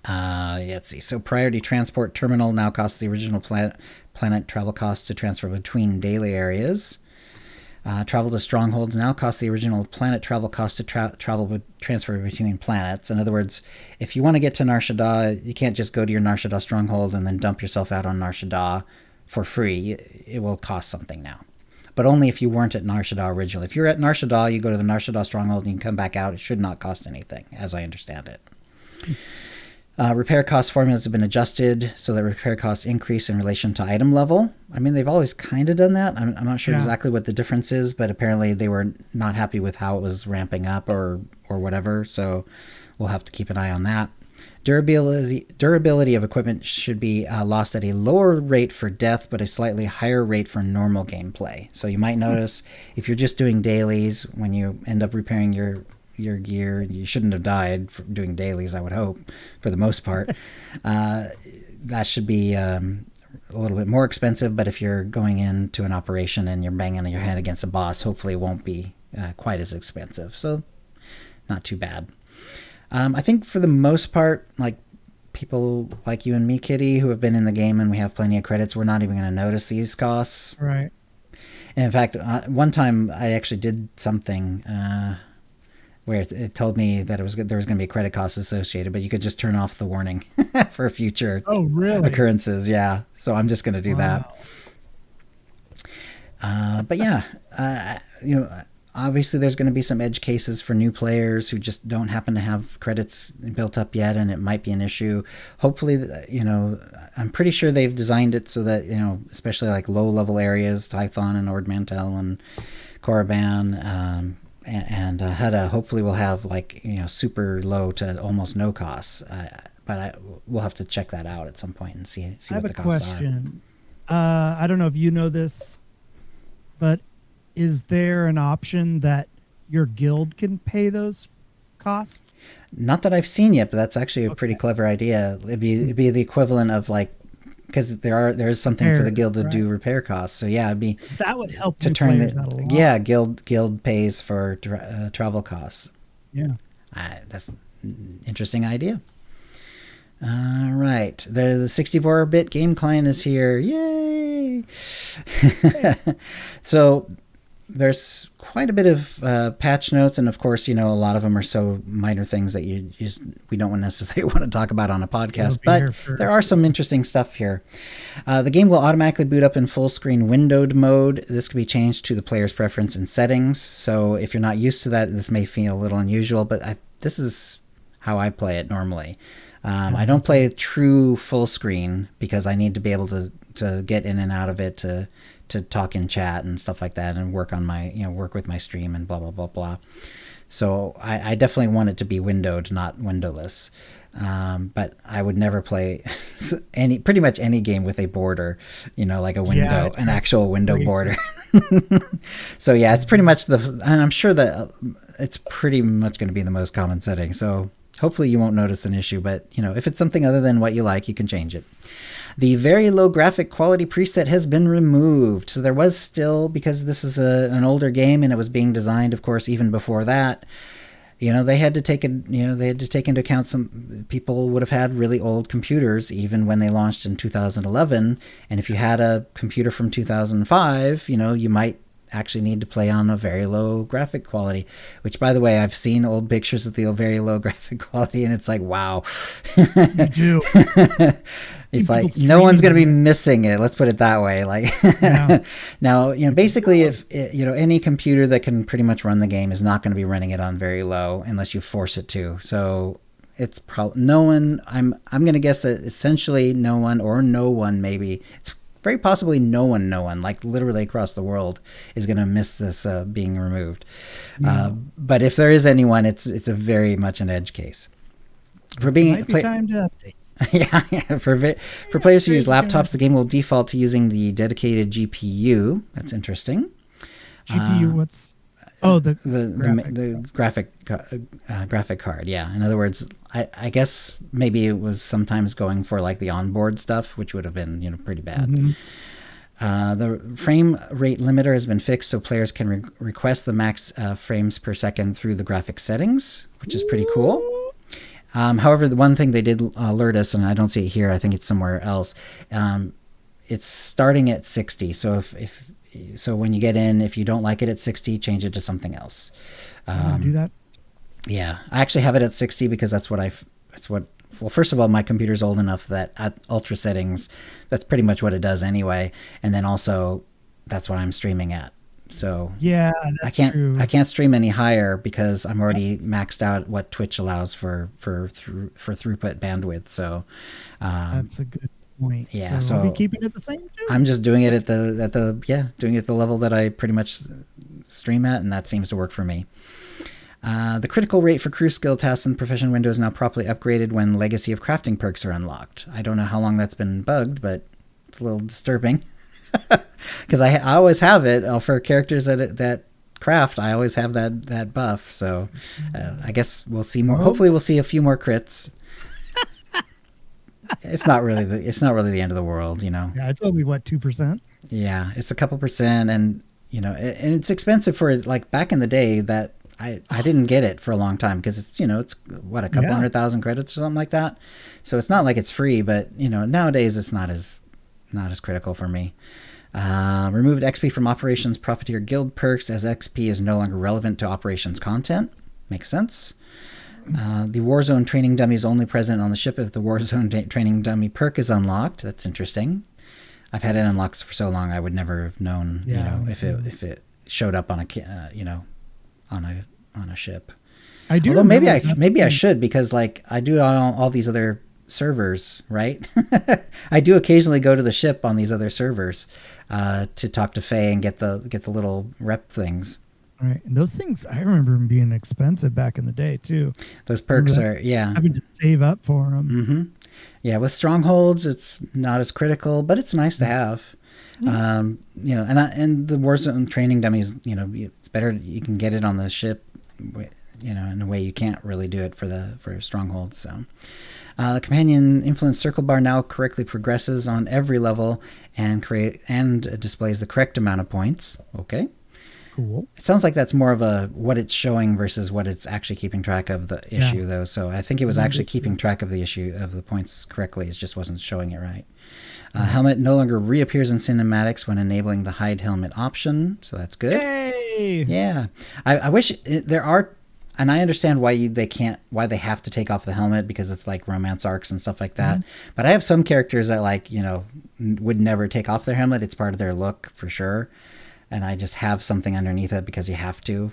Let's see. So Priority Transport Terminal now costs the original planet travel cost to transfer between daily areas. Travel to strongholds now costs the original planet travel cost to transfer between planets. In other words, if you want to get to Nar Shaddaa, you can't just go to your Nar Shaddaa stronghold and then dump yourself out on Nar Shaddaa for free. It will cost something now. But only if you weren't at Nar Shaddaa originally. If you're at Nar Shaddaa, you go to the Nar Shaddaa stronghold and you can come back out. It should not cost anything, as I understand it. Repair cost formulas have been adjusted so that repair costs increase in relation to item level. I mean, they've always kind of done that. I'm not sure exactly what the difference is, but apparently they were not happy with how it was ramping up or whatever. So we'll have to keep an eye on that. Durability of equipment should be lost at a lower rate for death, but a slightly higher rate for normal gameplay. So you might notice if you're just doing dailies, when you end up repairing your gear, you shouldn't have died for doing dailies, I would hope, for the most part. That should be a little bit more expensive, but if you're going into an operation and you're banging your head against a boss, hopefully it won't be quite as expensive. So not too bad. I think for the most part, like people like you and me, Kitty, who have been in the game and we have plenty of credits, we're not even going to notice these costs. Right. And in fact, one time I actually did something where it told me that there was going to be credit costs associated, but you could just turn off the warning for future occurrences. Yeah. So I'm just going to do that. But yeah, obviously there's going to be some edge cases for new players who just don't happen to have credits built up yet, and it might be an issue. Hopefully, I'm pretty sure they've designed it so that, especially like low level areas, Tython and Ord Mantell and Korriban, and Hutta hopefully will have super low to almost no costs. But we'll have to check that out at some point and see what the costs are. I have a question. I don't know if you know this, but is there an option that your guild can pay those costs? Not that I've seen yet, but that's actually a pretty clever idea. It'd be the equivalent of because there is something for the guild to do repair costs. So yeah, it'd be that would help to turn out a lot. Yeah, guild pays for travel costs. Yeah, that's an interesting idea. All right, the 64-bit game client is here. Yay! So there's quite a bit of patch notes, and of course, a lot of them are so minor things that we don't necessarily want to talk about on a podcast, but there are some interesting stuff here. The game will automatically boot up in full screen windowed mode. This can be changed to the player's preference in settings, so if you're not used to that, this may feel a little unusual, but this is how I play it normally. I don't play true full screen because I need to be able to get in and out of it to talk in chat and stuff like that and work on my, work with my stream and blah, blah, blah, blah. So I definitely want it to be windowed, not windowless. But I would never play pretty much any game with a border, like a window, an actual window border. So yeah, it's pretty much and I'm sure that it's pretty much going to be the most common setting. So hopefully you won't notice an issue, but if it's something other than what you like, you can change it. The very low graphic quality preset has been removed. So there was still, because this is an older game and it was being designed, of course, even before that, they had to take into account some people would have had really old computers even when they launched in 2011. And if you had a computer from 2005, you might actually need to play on a very low graphic quality, which, by the way, I've seen old pictures of the very low graphic quality, and it's like, wow. You do. It's like no one's going to be missing it. Let's put it that way. Now, basically, if any computer that can pretty much run the game is not going to be running it on very low unless you force it to. So it's probably no one. I'm going to guess that essentially no one, or no one maybe. It's very possibly no one, like literally across the world, is going to miss this being removed. But if there is anyone, it's a very much an edge case. For being might be time to update. Yeah. For players who use laptops, the game will default to using the dedicated GPU. That's interesting. GPU, what's? Oh, the graphic card. Yeah. In other words, I guess maybe it was sometimes going for like the onboard stuff, which would have been pretty bad. Mm-hmm. The frame rate limiter has been fixed, so players can request the max frames per second through the graphic settings, which is pretty cool. However, the one thing they did alert us, and I don't see it here, I think it's somewhere else. It's starting at 60. So So when you get in, if you don't like it at 60, change it to something else. Do that. Yeah, I actually have it at 60 because well, first of all, my computer's old enough that at ultra settings, that's pretty much what it does anyway. And then also, that's what I'm streaming at. So yeah, that's true. I can't stream any higher because I'm already maxed out what Twitch allows for throughput bandwidth. So that's a good point. Yeah, so are we keeping it the same too? I'm just doing it at the level that I pretty much stream at, and that seems to work for me. The critical rate for crew skill tasks in the profession window is now properly upgraded when Legacy of Crafting perks are unlocked. I don't know how long that's been bugged, but it's a little disturbing. Because I always have it for characters that craft. I always have that buff. So I guess we'll see more. Hopefully, we'll see a few more crits. It's not really the end of the world, you know. Yeah, it's only what 2%. Yeah, it's a couple percent, and you know, and it's expensive for like back in the day that I didn't get it for a long time because it's what a couple 100,000 credits or something like that. So it's not like it's free, but you know, nowadays it's not as critical for me. Removed XP from Operations Profiteer Guild perks as XP is no longer relevant to Operations content. Makes sense. The Warzone training dummy is only present on the ship if the Warzone training dummy perk is unlocked. That's interesting. I've had it unlocked for so long I would never have known, if it showed up on a ship. I do. Although maybe I should, because like I do on all these other servers, right? I do occasionally go to the ship on these other servers to talk to Faye and get the little rep things. Right, and those things I remember them being expensive back in the day too. Those perks are having to save up for them. Mm-hmm. Yeah, with strongholds, it's not as critical, but it's nice to have. Mm-hmm. And the Warzone training dummies, it's better you can get it on the ship, in a way you can't really do it for strongholds. So. The companion influence circle bar now correctly progresses on every level and displays the correct amount of points. Okay. Cool. It sounds like that's more of a what it's showing versus what it's actually keeping track of the issue, though. So I think it was actually keeping track of the issue of the points correctly. It just wasn't showing it right. Helmet no longer reappears in cinematics when enabling the hide helmet option, so that's good. Yay! Yeah, I wish there are. And I understand why they have to take off the helmet because of like romance arcs and stuff like that. Mm-hmm. But I have some characters that would never take off their helmet. It's part of their look for sure. And I just have something underneath it because you have to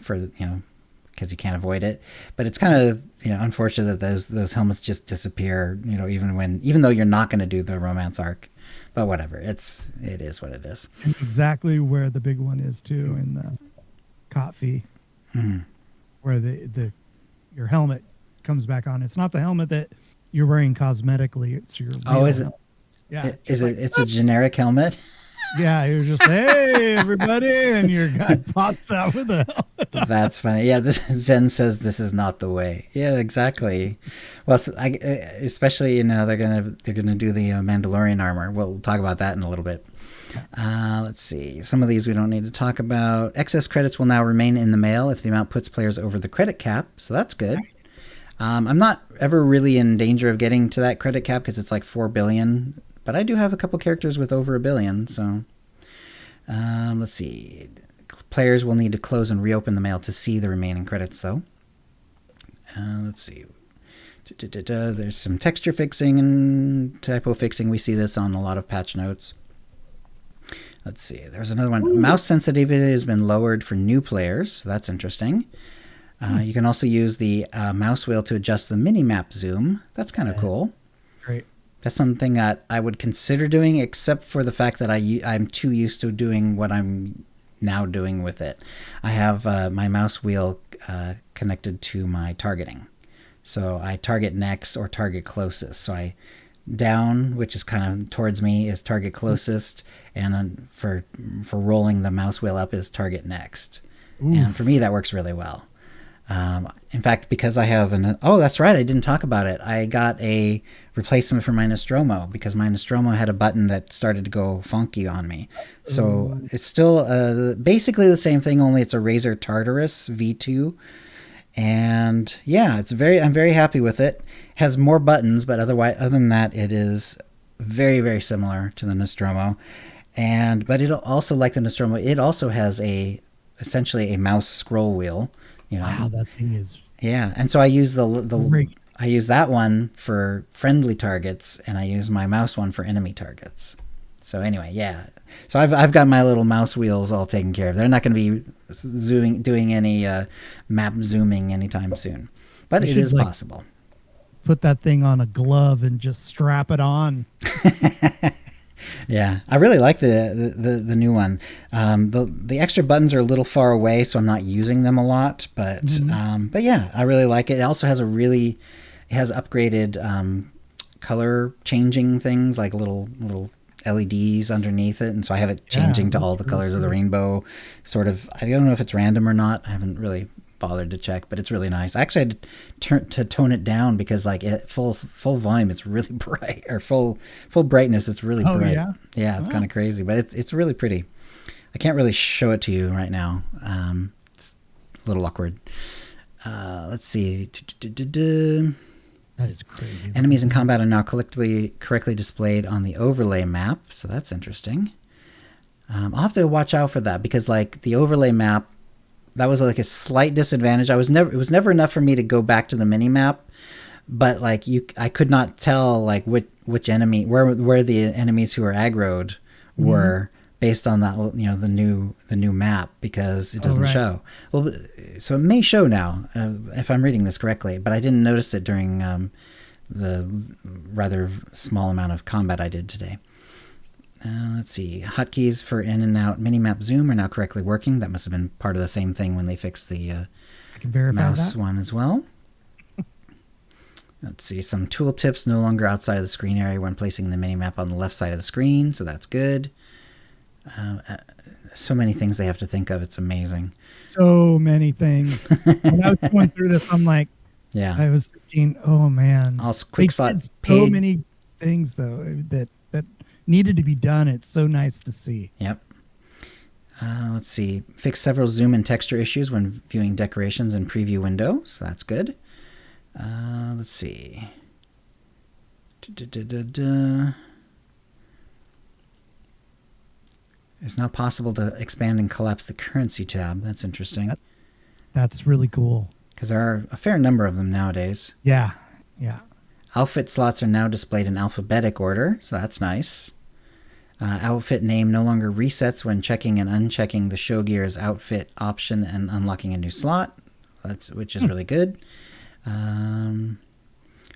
because you can't avoid it. But it's kind of, unfortunate that those helmets just disappear, even though you're not going to do the romance arc. But whatever, it is what it is. And exactly where the big one is too in the coffee. Mm-hmm. Where your helmet comes back on. It's not the helmet that you're wearing cosmetically. It's your is it? Helmet. Yeah. It's a generic helmet? Yeah, you're just hey everybody, and your guy pops out with a helmet. That's funny. Yeah, Zen says this is not the way. Yeah, exactly. Well, especially they're gonna do the Mandalorian armor. We'll talk about that in a little bit. Let's see. Some of these we don't need to talk about. Excess credits will now remain in the mail if the amount puts players over the credit cap, so that's good. Nice. I'm not ever really in danger of getting to that credit cap because it's like 4 billion, but I do have a couple characters with over 1 billion, so let's see. Players will need to close and reopen the mail to see the remaining credits, though. Let's see. There's some texture fixing and typo fixing. We see this on a lot of patch notes. Let's see. There's another one. Ooh. Mouse sensitivity has been lowered for new players, so that's interesting. You can also use the mouse wheel to adjust the mini-map zoom. That's kind of cool. Great. That's something that I would consider doing, except for the fact that I'm too used to doing what I'm now doing with it. I have my mouse wheel connected to my targeting. So I target next or target closest. So down, which is kind of towards me, is target closest, and then for rolling the mouse wheel up is target next. Oof. And for me that works really well. In fact, because I have that's right, I didn't talk about it. I got a replacement for my Nostromo because my Nostromo had a button that started to go funky on me. So it's still basically the same thing, only it's a Razer Tartarus V2. And yeah, I'm very happy with it. It has more buttons, but other than that, it is very, very similar to the Nostromo. but it also, like the Nostromo, it also has essentially a mouse scroll wheel. Wow, that thing is yeah. And so I use great. I use that one for friendly targets, and I use my mouse one for enemy targets. So anyway, yeah. So I've got my little mouse wheels all taken care of. They're not going to be doing any map zooming anytime soon, but it is possible. Put that thing on a glove and just strap it on. Yeah, I really like the new one. The extra buttons are a little far away, so I'm not using them a lot. But yeah, I really like it. It also has it has upgraded color changing things, like little LEDs underneath it, and so I have it changing to all the colors of the rainbow. Sort of, I don't know if it's random or not. I haven't really bothered to check, but it's really nice. I actually had to tone it down because like at full volume it's really bright, or full brightness it's really bright. Yeah, it's kind of crazy, but it's really pretty. I can't really show it to you right now. It's a little awkward. Let's see. That is crazy. Enemies in combat are now correctly displayed on the overlay map, so that's interesting. I'll have to watch out for that, because like the overlay map, that was like a slight disadvantage. It was never enough for me to go back to the mini map, but like I could not tell like which enemy, where the enemies who were aggroed were based on that, the new map, because it doesn't show. Well, so it may show now if I'm reading this correctly, but I didn't notice it during the rather small amount of combat I did today. Let's see. Hotkeys for in and out minimap zoom are now correctly working. That must have been part of the same thing when they fixed the I can verify mouse that one as well. Let's see. Some tooltips no longer outside of the screen area when placing the minimap on the left side of the screen, so that's good. So many things they have to think of. It's amazing. So many things. When I was going through this, I'm like, I was thinking, oh man. Also, quick slot. So many things though that needed to be done. It's so nice to see. Yep. Let's see. Fix several zoom and texture issues when viewing decorations in preview window, so that's good. Let's see. It's now possible to expand and collapse the currency tab. That's interesting. That's really cool. Because there are a fair number of them nowadays. Yeah. Outfit slots are now displayed in alphabetic order, so that's nice. Outfit name no longer resets when checking and unchecking the show gear's outfit option and unlocking a new slot, which is really good.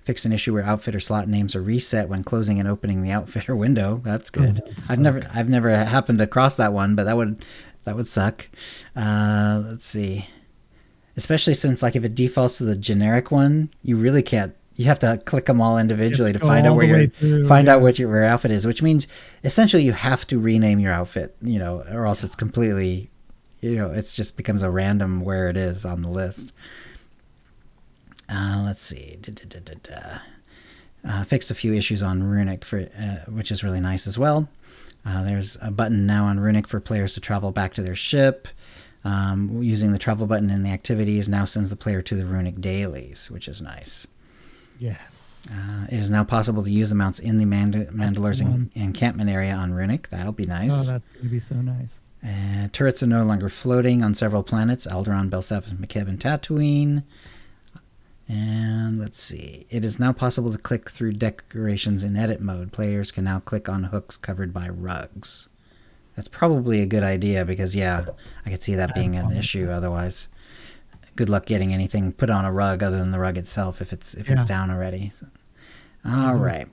Fix an issue where outfit or slot names are reset when closing and opening the outfit or window. That's good. I've never happened to cross that one, but that would suck. Let's see. Especially since like if it defaults to the generic one, you really can't. You have to click them all individually to find out where your outfit is, which means essentially you have to rename your outfit, or else it's completely, it just becomes a random where it is on the list. Let's see. Fixed a few issues on Runic which is really nice as well. There's a button now on Runic for players to travel back to their ship. Using the travel button in the activities now sends the player to the Runic dailies, which is nice. Yes. It is now possible to use the mounts in the Mandalorian's encampment area on Runic. That'll be nice. Oh, that's going to be so nice. Turrets are no longer floating on several planets: Alderaan, Belsef, Makeb, and Tatooine. And let's see. It is now possible to click through decorations in edit mode. Players can now click on hooks covered by rugs. That's probably a good idea because, I could see that being an issue otherwise. Good luck getting anything put on a rug other than the rug itself if it's down already. So, all right.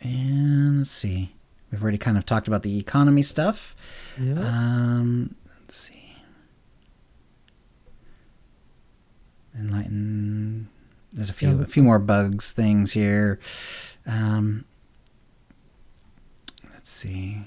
And let's see. We've already kind of talked about the economy stuff. Yeah. Let's see. Enlighten. There's a few more bugs things here. Let's see.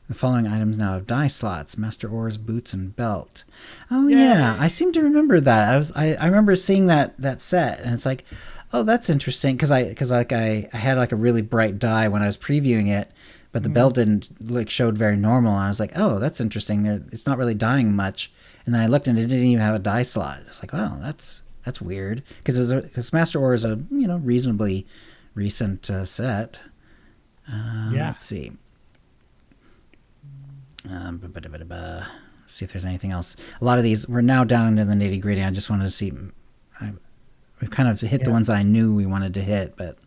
The following items now have die slots: Master Ores, boots, and belt. Oh yeah, I seem to remember that. I remember seeing that set, and it's like, oh, that's interesting because I had like a really bright die when I was previewing it, but the belt didn't showed very normal. And I was like, oh, that's interesting. It's not really dying much. And then I looked and it didn't even have a die slot. It's like, wow, that's weird because Master Ore is a reasonably recent set. Let's see. See if there's anything else. A lot of these, we're now down to the nitty gritty. I just wanted to see. We've kind of hit the ones that I knew we wanted to hit, but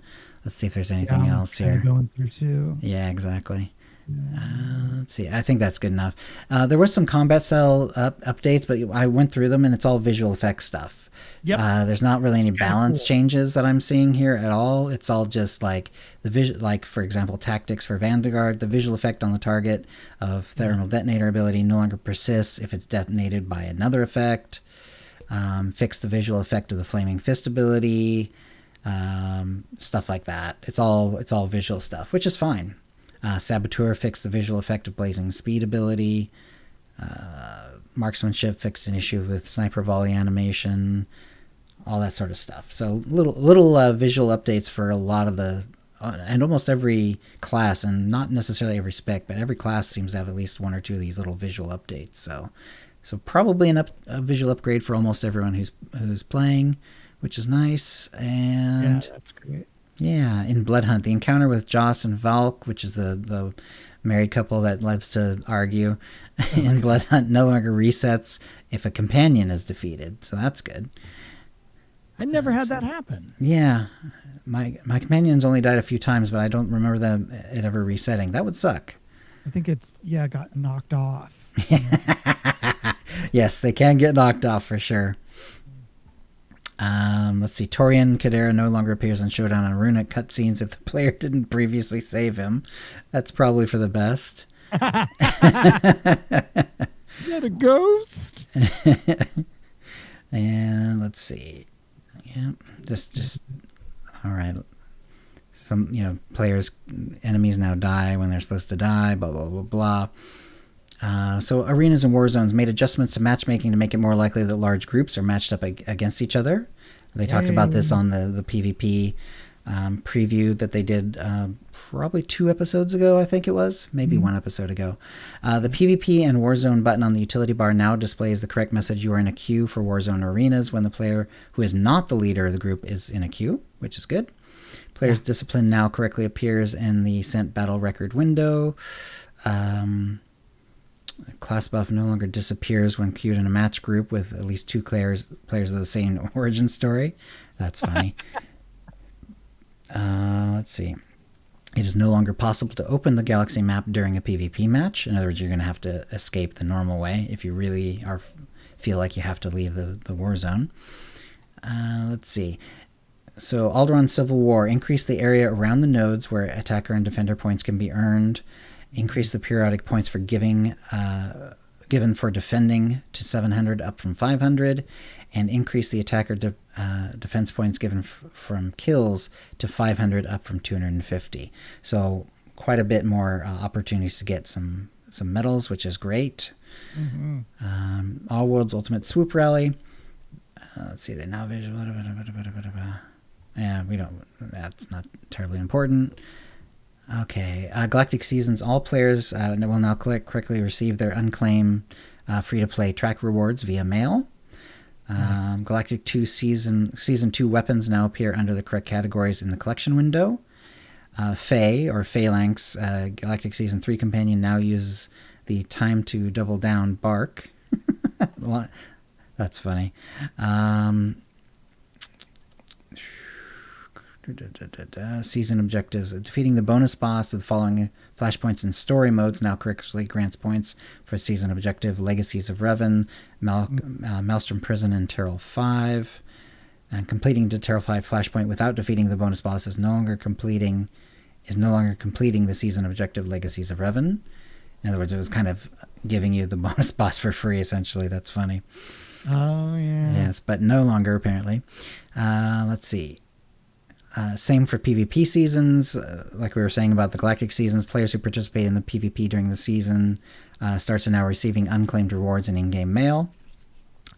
let's see if there's anything else here. Going through too. Yeah, exactly. Let's see. I think that's good enough. There was some combat style updates, but I went through them and it's all visual effects stuff. Yep. There's not really any balance changes that I'm seeing here at all. It's all just like like for example, tactics for Vanguard. The visual effect on the target of thermal detonator ability no longer persists if it's detonated by another effect. Fix the visual effect of the flaming fist ability. Stuff like that. It's all visual stuff, which is fine. Saboteur fixed the visual effect of blazing speed ability. Marksmanship fixed an issue with sniper volley animation. All that sort of stuff. So little visual updates for a lot of the and almost every class, and not necessarily every spec, but every class seems to have at least one or two of these little visual updates. So probably a visual upgrade for almost everyone who's playing, which is nice. And yeah, that's great. Yeah, in Bloodhunt, the encounter with Joss and Valk, which is the married couple that loves to argue, in Bloodhunt no longer resets if a companion is defeated. So that's good. I never had that happen. Yeah, my companions only died a few times, but I don't remember it ever resetting. That would suck. I think it's got knocked off. Yes, they can get knocked off for sure. Let's see. Torian Kadera no longer appears in Showdown on Runic cutscenes if the player didn't previously save him. That's probably for the best. Is that a ghost? And let's see. Yeah, just all right. Some players, enemies now die when they're supposed to die. Blah blah blah blah. So arenas and war zones made adjustments to matchmaking to make it more likely that large groups are matched up against each other. They talked about this on the PvP preview that they did probably 2 episodes ago, I think it was. Maybe 1 episode ago. The PvP and Warzone button on the utility bar now displays the correct message: you are in a queue for Warzone arenas when the player who is not the leader of the group is in a queue, which is good. Player's discipline now correctly appears in the sent battle record window. Class buff no longer disappears when queued in a match group with at least 2 players of the same origin story. That's funny. Let's see. It is no longer possible to open the Galaxy map during a PvP match. In other words, you're going to have to escape the normal way if you really feel like you have to leave the war zone. Let's see. So Alderaan Civil War. Increase the area around the nodes where attacker and defender points can be earned. Increase the periodic points for given for defending to 700 up from 500, and increase the attacker defense points given from kills to 500 up from 250. So quite a bit more opportunities to get some medals, which is great. All World's Ultimate Swoop Rally. Let's see, they're now visual. Yeah, that's not terribly important. Okay, Galactic Seasons. All players will now correctly receive their unclaimed free-to-play track rewards via mail. Nice. Galactic 2 Season 2 weapons now appear under the correct categories in the collection window. Fae, or Phalanx, Galactic Season 3 companion now uses the time to double down bark. That's funny. Season objectives. Defeating the bonus boss of the following flashpoints in story modes now correctly grants points for season objective: Legacies of Revan, Maelstrom Prison, and Terrell 5. And completing the Terrell 5 flashpoint without defeating the bonus boss is no longer completing the season objective Legacies of Revan. In other words, it was kind of giving you the bonus boss for free, essentially. That's funny. Oh, yeah. Yes, but no longer, apparently. Let's see. Same for PvP seasons. Like we were saying about the Galactic seasons, players who participate in the PvP during the season starts are now receiving unclaimed rewards and in-game mail.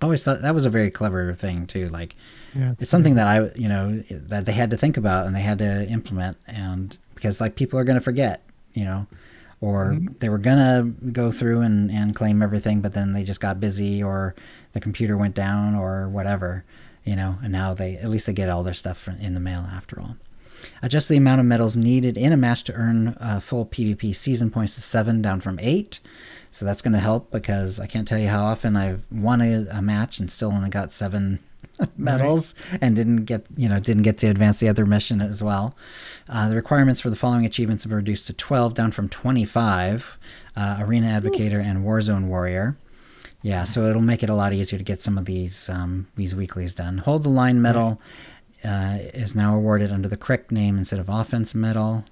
I always thought that was a very clever thing too. Like, it's something that that they had to think about and they had to implement, and because like people are going to forget, or they were going to go through and claim everything, but then they just got busy or the computer went down or whatever. And now at least they get all their stuff in the mail after all. Adjust the amount of medals needed in a match to earn full PvP season points to 7, down from 8. So that's going to help, because I can't tell you how often I've won a match and still only got 7 medals, and didn't get to advance the other mission as well. The requirements for the following achievements have been reduced to 12, down from 25: Arena Advocator and Warzone Warrior. Yeah, so it'll make it a lot easier to get some of these weeklies done. Hold the Line medal is now awarded under the correct name instead of Offense medal.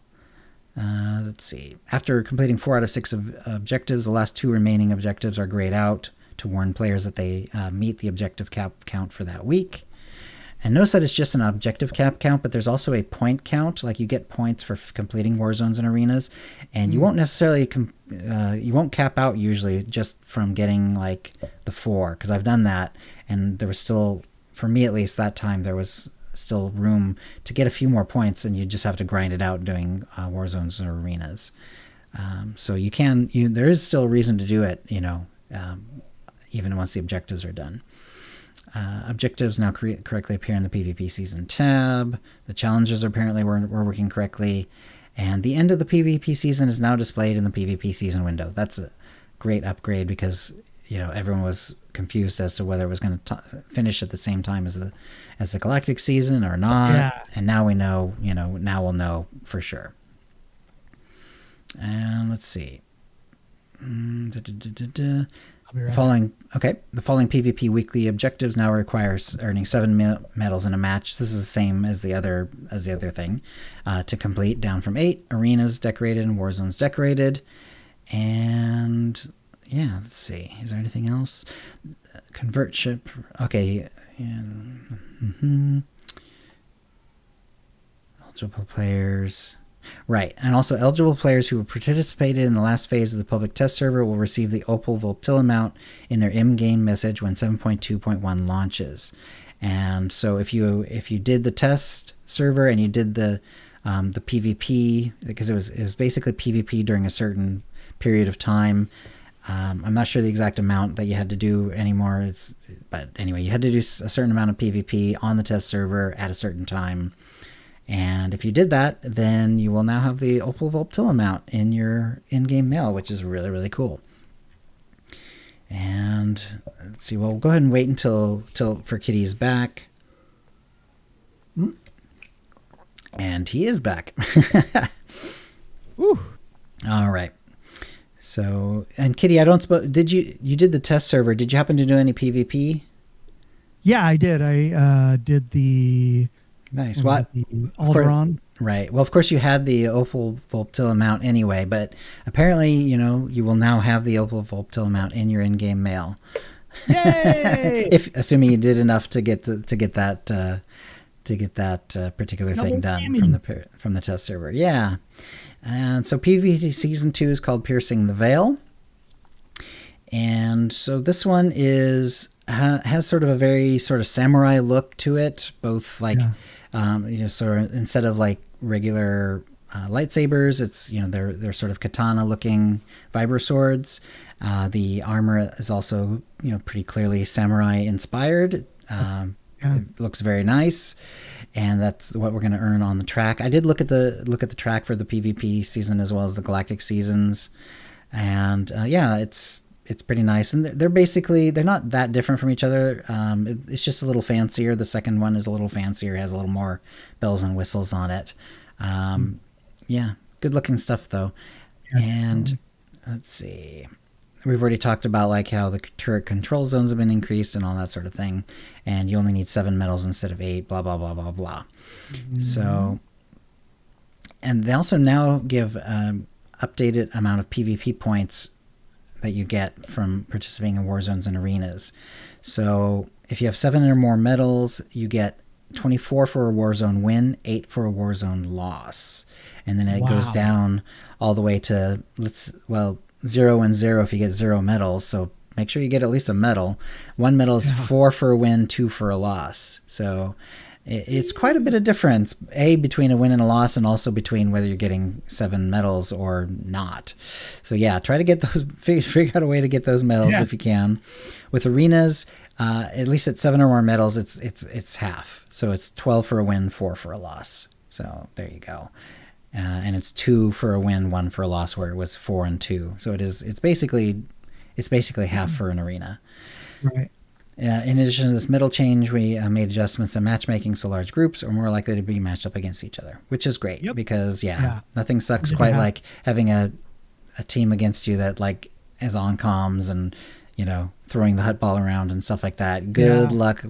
Let's see. After completing 4 out of 6 objectives, the last 2 remaining objectives are grayed out to warn players that they meet the objective cap count for that week. And notice that it's just an objective cap count, but there's also a point count. Like, you get points for completing war zones and arenas, and you won't necessarily you won't cap out usually just from getting like the 4, because I've done that, and there was still, for me at least that time, there was still room to get a few more points, and you just have to grind it out doing war zones and arenas. So there is still a reason to do it, even once the objectives are done. Objectives now correctly appear in the PvP season tab. The challenges apparently were working correctly, and the end of the PvP season is now displayed in the PvP season window. That's a great upgrade, because everyone was confused as to whether it was going to finish at the same time as the Galactic season or not. Yeah. And now we know. Now we'll know for sure. And let's see. The following PvP weekly objectives now requires earning 7 medals in a match. This is the same as the other thing to complete, down from 8. Arenas decorated and war zones decorated. And yeah, let's see. Is there anything else? Convert ship. Okay. Eligible players. Right, and also eligible players who have participated in the last phase of the public test server will receive the Opal Voltilla mount in their in-game message when 7.2.1 launches. And so if you did the test server and you did the PvP, because it was basically PvP during a certain period of time. I'm not sure the exact amount that you had to do anymore. But anyway, you had to do a certain amount of PvP on the test server at a certain time. And if you did that, then you will now have the Opal Voltilla mount in your in-game mail, which is really, really cool. And let's see, we'll go ahead and wait until for Kitty's back. And he is back. Woo. All right. So, and Kitty, I don't suppose, you did the test server. Did you happen to do any PvP? Yeah, I did. I did the... Nice. Well, Alderon. Right. Well, of course you had the Opal Voltilla mount anyway, but apparently, you will now have the Opal Voltilla mount in your in-game mail. Yay! Assuming you did enough to get that particular thing done from the test server. Yeah. And so PvP season 2 is called Piercing the Veil. And so this one has sort of a very sort of samurai look to it, both like sort of, instead of like regular lightsabers, it's they're sort of katana looking vibro swords. The armor is also pretty clearly samurai inspired. It looks very nice, and that's what we're going to earn on the track. I did look at the track for the PvP season as well as the Galactic seasons, and it's pretty nice, and they're not that different from each other. It's just a little fancier. The second one is a little fancier, has a little more bells and whistles on it. Good looking stuff though. And let's see, we've already talked about like how the turret control zones have been increased and all that sort of thing, and you only need 7 medals instead of 8, blah blah blah blah blah. So, and they also now give updated amount of PvP points that you get from participating in war zones and arenas. So if you have 7 or more medals, you get 24 for a war zone win, 8 for a war zone loss. And then it goes down all the way to 0 and 0 if you get 0 medals. So make sure you get at least a medal. 1 medal is 4 for a win, 2 for a loss. So it's quite a bit of difference, between a win and a loss, and also between whether you're getting 7 medals or not. So yeah, try to get those, figure out a way to get those medals if you can. With arenas, at least at 7 or more medals, it's half. So it's 12 for a win, 4 for a loss. So there you go. and it's 2 for a win, 1 for a loss, where it was 4 and 2. So it's basically half for an arena. Right. In addition to this middle change, we made adjustments in matchmaking, so large groups are more likely to be matched up against each other, which is great because nothing sucks quite like having a team against you that like is on comms and throwing the hut ball around and stuff like that. Good luck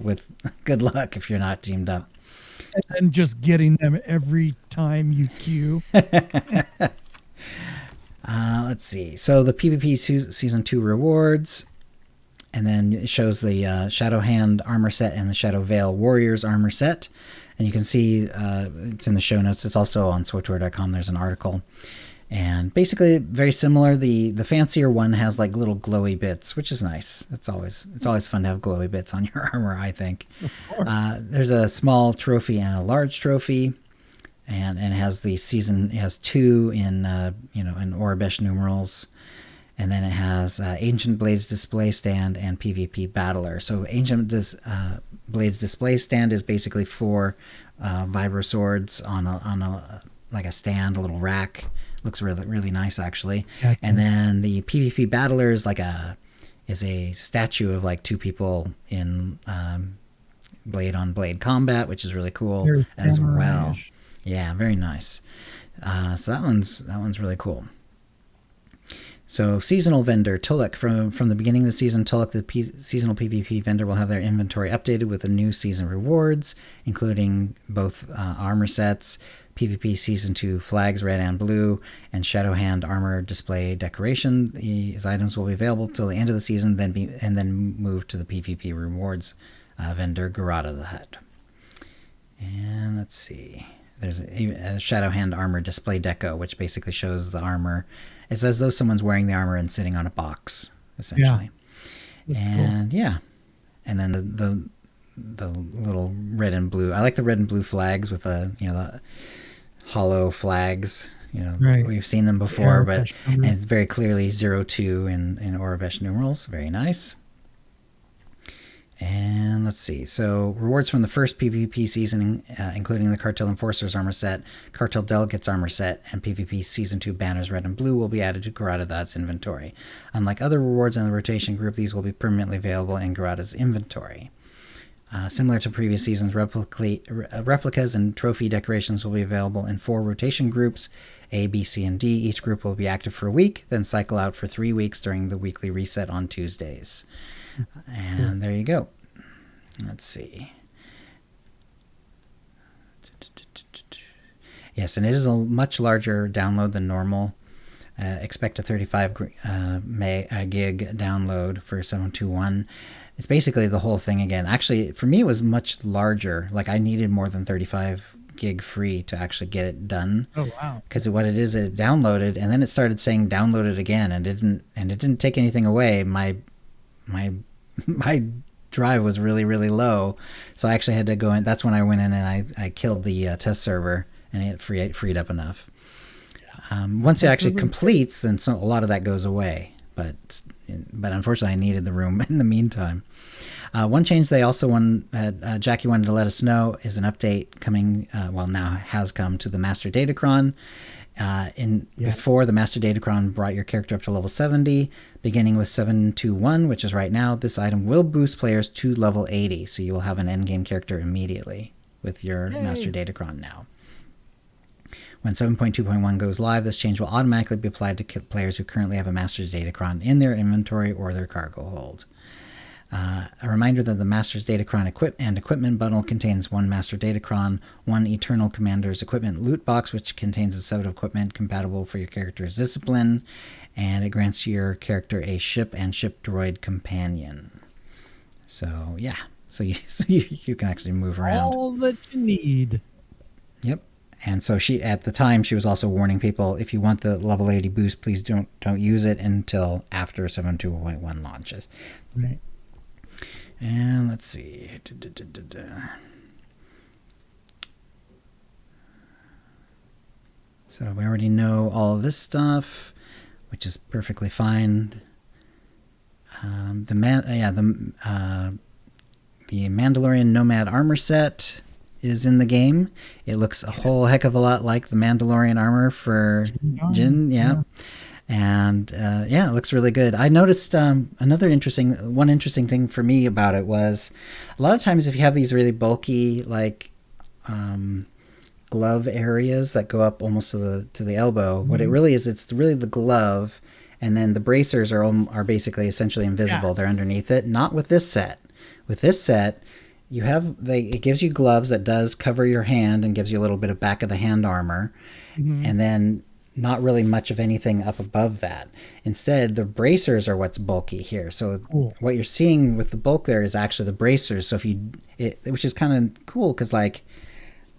if you're not teamed up. And just getting them every time you queue. Let's see. So the PvP Season 2 rewards, and then it shows the Shadow Hand armor set and the Shadow Veil Warriors armor set. And you can see it's in the show notes. It's also on SWTOR.com. There's an article. And basically very similar. The fancier one has like little glowy bits, which is nice. It's always fun to have glowy bits on your armor, I think. Of course. There's a small trophy and a large trophy. And it has the season. It has 2 in in Orabesh numerals, and then it has Ancient Blades Display Stand and PvP Battler. So Ancient Blades Display Stand is basically 4 vibro swords on a like a stand, a little rack. Looks really, really nice actually. Yeah, and then the PvP Battler is is a statue of like 2 people in blade on blade combat, which is really cool as well. Yeah, very nice. So that one's really cool. So seasonal vendor Tullik, from the beginning of the season, Tullik, the seasonal PvP vendor, will have their inventory updated with the new season rewards, including both armor sets, PvP Season 2 flags, red and blue, and Shadow Hand armor display decoration. These items will be available till the end of the season, then move to the PvP rewards vendor Garada the Hut. And let's see. There's a Shadow Hand armor display deco, which basically shows the armor. It's as though someone's wearing the armor and sitting on a box, essentially. Yeah. And cool. Yeah. And then the little red and blue. I like the red and blue flags with the hollow flags. Right. We've seen them before, but and it's very clearly 02 in Orabesh numerals. Very nice. And let's see. So rewards from the first PvP season, including the Cartel Enforcers armor set, Cartel Delegates armor set, and PvP Season 2 banners red and blue will be added to Garada the Hut's inventory. Unlike other rewards in the rotation group, these will be permanently available in Garada's inventory. Similar to previous seasons, replicas and trophy decorations will be available in 4 rotation groups, A, B, C, and D. Each group will be active for a week, then cycle out for 3 weeks during the weekly reset on Tuesdays. And there you go. Let's see. Yes, and it is a much larger download than normal. Expect a 35 gig download for 721. It's basically the whole thing again. Actually, for me, it was much larger. Like I needed more than 35 gig free to actually get it done. Oh wow! Because what it is, it downloaded and then it started saying download it again, and it didn't take anything away. My drive was really, really low, so I actually had to go in. That's when I went in and I killed the test server, and it freed up enough. Once it actually completes, then a lot of that goes away. But unfortunately, I needed the room in the meantime. One change they also Jackie wanted to let us know is an update coming. Now has come to the Master Datacron. Before, the Master Datacron brought your character up to level 70, beginning with 721, which is right now. This item will boost players to level 80, so you will have an endgame character immediately with your Master Datacron now. When 7.2.1 goes live, this change will automatically be applied to players who currently have a Master's Datacron in their inventory or their cargo hold. A reminder that the Master's Datacron equipment bundle contains 1 Master Datacron, 1 Eternal Commander's equipment loot box, which contains a set of equipment compatible for your character's discipline, and it grants your character a ship and ship droid companion. So yeah, so you can actually move around. All that you need. Yep. And so at the time, she was also warning people, if you want the level 80 boost, please don't use it until after 7.2.1 launches. Right. And let's see. So we already know all of this stuff, which is perfectly fine. The Mandalorian Nomad armor set is in the game. It looks a whole heck of a lot like the Mandalorian armor for Jin. Yeah. And it looks really good. I noticed one interesting thing for me about it was a lot of times if you have these really bulky like glove areas that go up almost to the elbow, what it really is, it's really the glove, and then the bracers are basically essentially invisible. Yeah. They're underneath it. Not with this set. With this set, it gives you gloves that does cover your hand and gives you a little bit of back of the hand armor, and then not really much of anything up above that. Instead, the bracers are what's bulky here. So what you're seeing with the bulk there is actually the bracers. So which is kind of cool because like,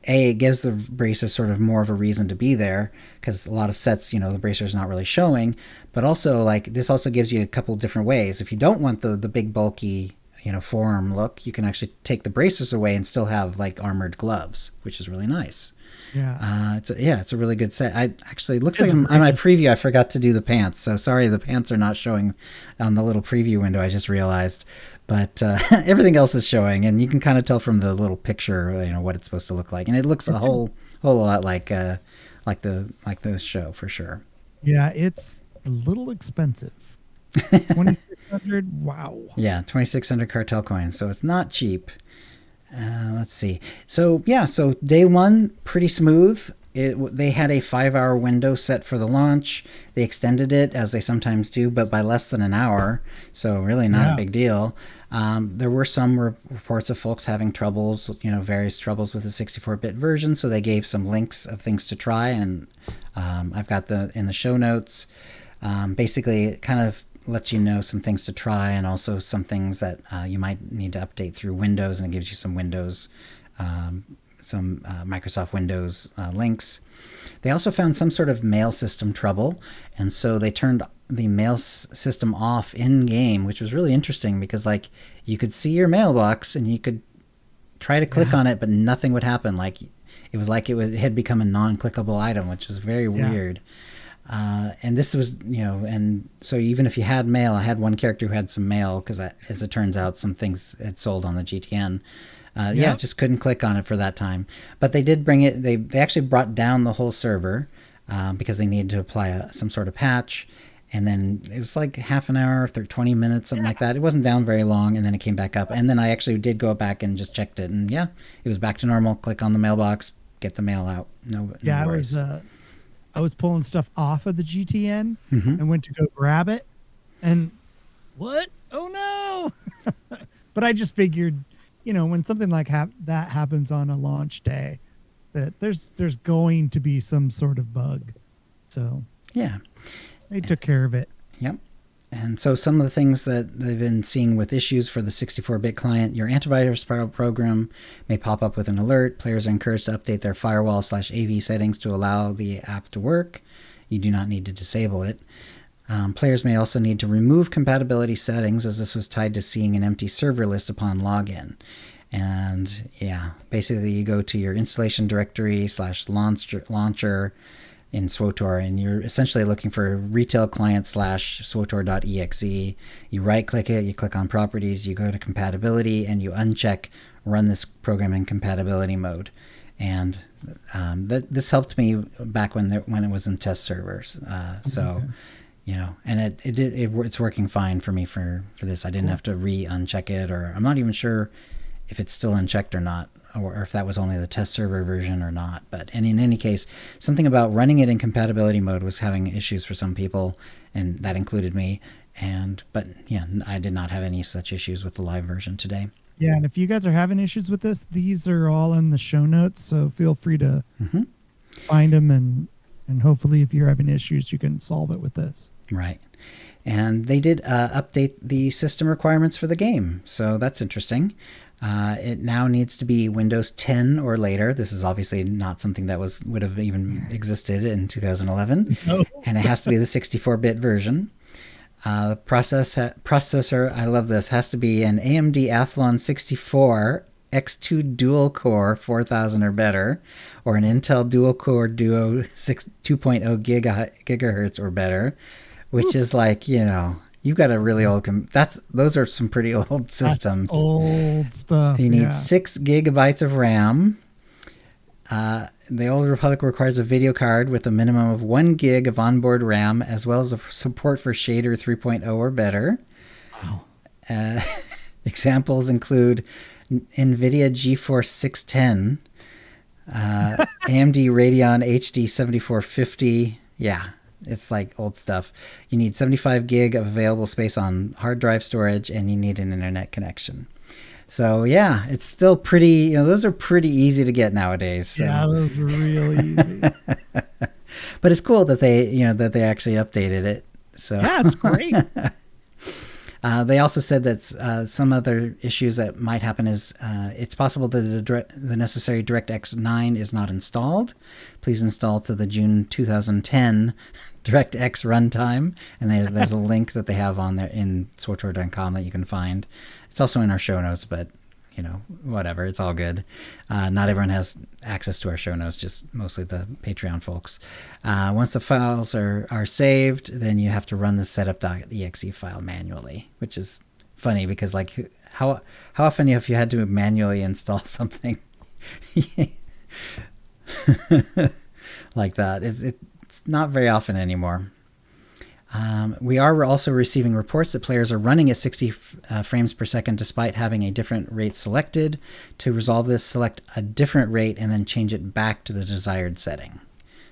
it gives the bracers sort of more of a reason to be there because a lot of sets, the bracer's not really showing. But also like this also gives you a couple different ways. If you don't want the big bulky forearm look, you can actually take the bracers away and still have like armored gloves, which is really nice. Yeah. It's a really good set. It looks like on my preview I forgot to do the pants. So sorry, the pants are not showing on the little preview window. I just realized, but everything else is showing, and you can kind of tell from the little picture, what it's supposed to look like, and it looks a whole lot like the show for sure. Yeah, it's a little expensive. 2,600. Wow. Yeah, 2,600 cartel coins. So it's not cheap. Let's see. So day one, pretty smooth. They had a 5-hour window set for the launch. They extended it, as they sometimes do, but by less than an hour. So really not a big deal. There were some reports of folks having troubles, various troubles with the 64-bit version. So they gave some links of things to try, and I've got in the show notes. Basically, it kind of lets you know some things to try and also some things that you might need to update through Windows, and it gives you some Windows, Microsoft Windows links. They also found some sort of mail system trouble, and so they turned the mail system off in game, which was really interesting because like you could see your mailbox and you could try to click on it, but nothing would happen. Like it was like it had become a non-clickable item, which was very weird. And this was, and so even if you had mail, I had one character who had some mail because as it turns out, some things had sold on the GTN. Just couldn't click on it for that time. But they did bring it, they actually brought down the whole server because they needed to apply some sort of patch. And then it was like half an hour, 20 minutes, something like that. It wasn't down very long, and then it came back up. And then I actually did go back and just checked it, and it was back to normal. Click on the mailbox, get the mail out. No worries. I was pulling stuff off of the GTN and went to go grab it, and what? Oh no! But I just figured, when something like that happens on a launch day, that there's going to be some sort of bug. So they took care of it. Yep. And so some of the things that they've been seeing with issues for the 64-bit client, your antivirus program may pop up with an alert. Players are encouraged to update their firewall/AV settings to allow the app to work. You do not need to disable it. Players may also need to remove compatibility settings, as this was tied to seeing an empty server list upon login. And basically you go to your installation directory /launcher in SWTOR, and you're essentially looking for retail client /SWTOR.exe. You right click it, you click on properties, you go to compatibility, and you uncheck run this program in compatibility mode. And this helped me back when it was in test servers. And it's working fine for me for this. I didn't have to uncheck it, or I'm not even sure if it's still unchecked or not, or if that was only the test server version or not. And in any case, something about running it in compatibility mode was having issues for some people, and that included me. But I did not have any such issues with the live version today. Yeah, and if you guys are having issues with this, these are all in the show notes, so feel free to find them, and hopefully if you're having issues, you can solve it with this. Right. And they did update the system requirements for the game, so that's interesting. It now needs to be Windows 10 or later. This is obviously not something that would have even existed in 2011. No. And it has to be the 64-bit version. The processor, I love this, has to be an AMD Athlon 64 X2 dual core 4000 or better, or an Intel dual core Duo 2.0 gigahertz or better, which is like, you've got a really old. Those are some pretty old systems. That's old stuff. You need 6 gigabytes of RAM, The Old Republic requires a video card with a minimum of 1 gig of onboard RAM, as well as a support for shader 3.0 or better. Wow. Examples include NVIDIA GeForce 610, AMD Radeon HD 7450. Yeah, it's like old stuff. You need 75 gig of available space on hard drive storage, and you need an internet connection. So yeah, it's still pretty, those are pretty easy to get nowadays. So. Yeah, those are really easy. But it's cool that they actually updated it. So yeah, it's great. They also said that some other issues that might happen is it's possible that the necessary DirectX 9 is not installed. Please install to the June 2010 DirectX runtime. And there's a link that they have on there in SWTOR.com that you can find. It's also in our show notes, but whatever, it's all good. Not everyone has access to our show notes, just mostly the Patreon folks. Once the files are saved, then you have to run the setup.exe file manually, which is funny because like how often have you had to manually install something like that? It's not very often anymore. We are also receiving reports that players are running at 60 frames per second despite having a different rate selected. To resolve this, select a different rate and then change it back to the desired setting.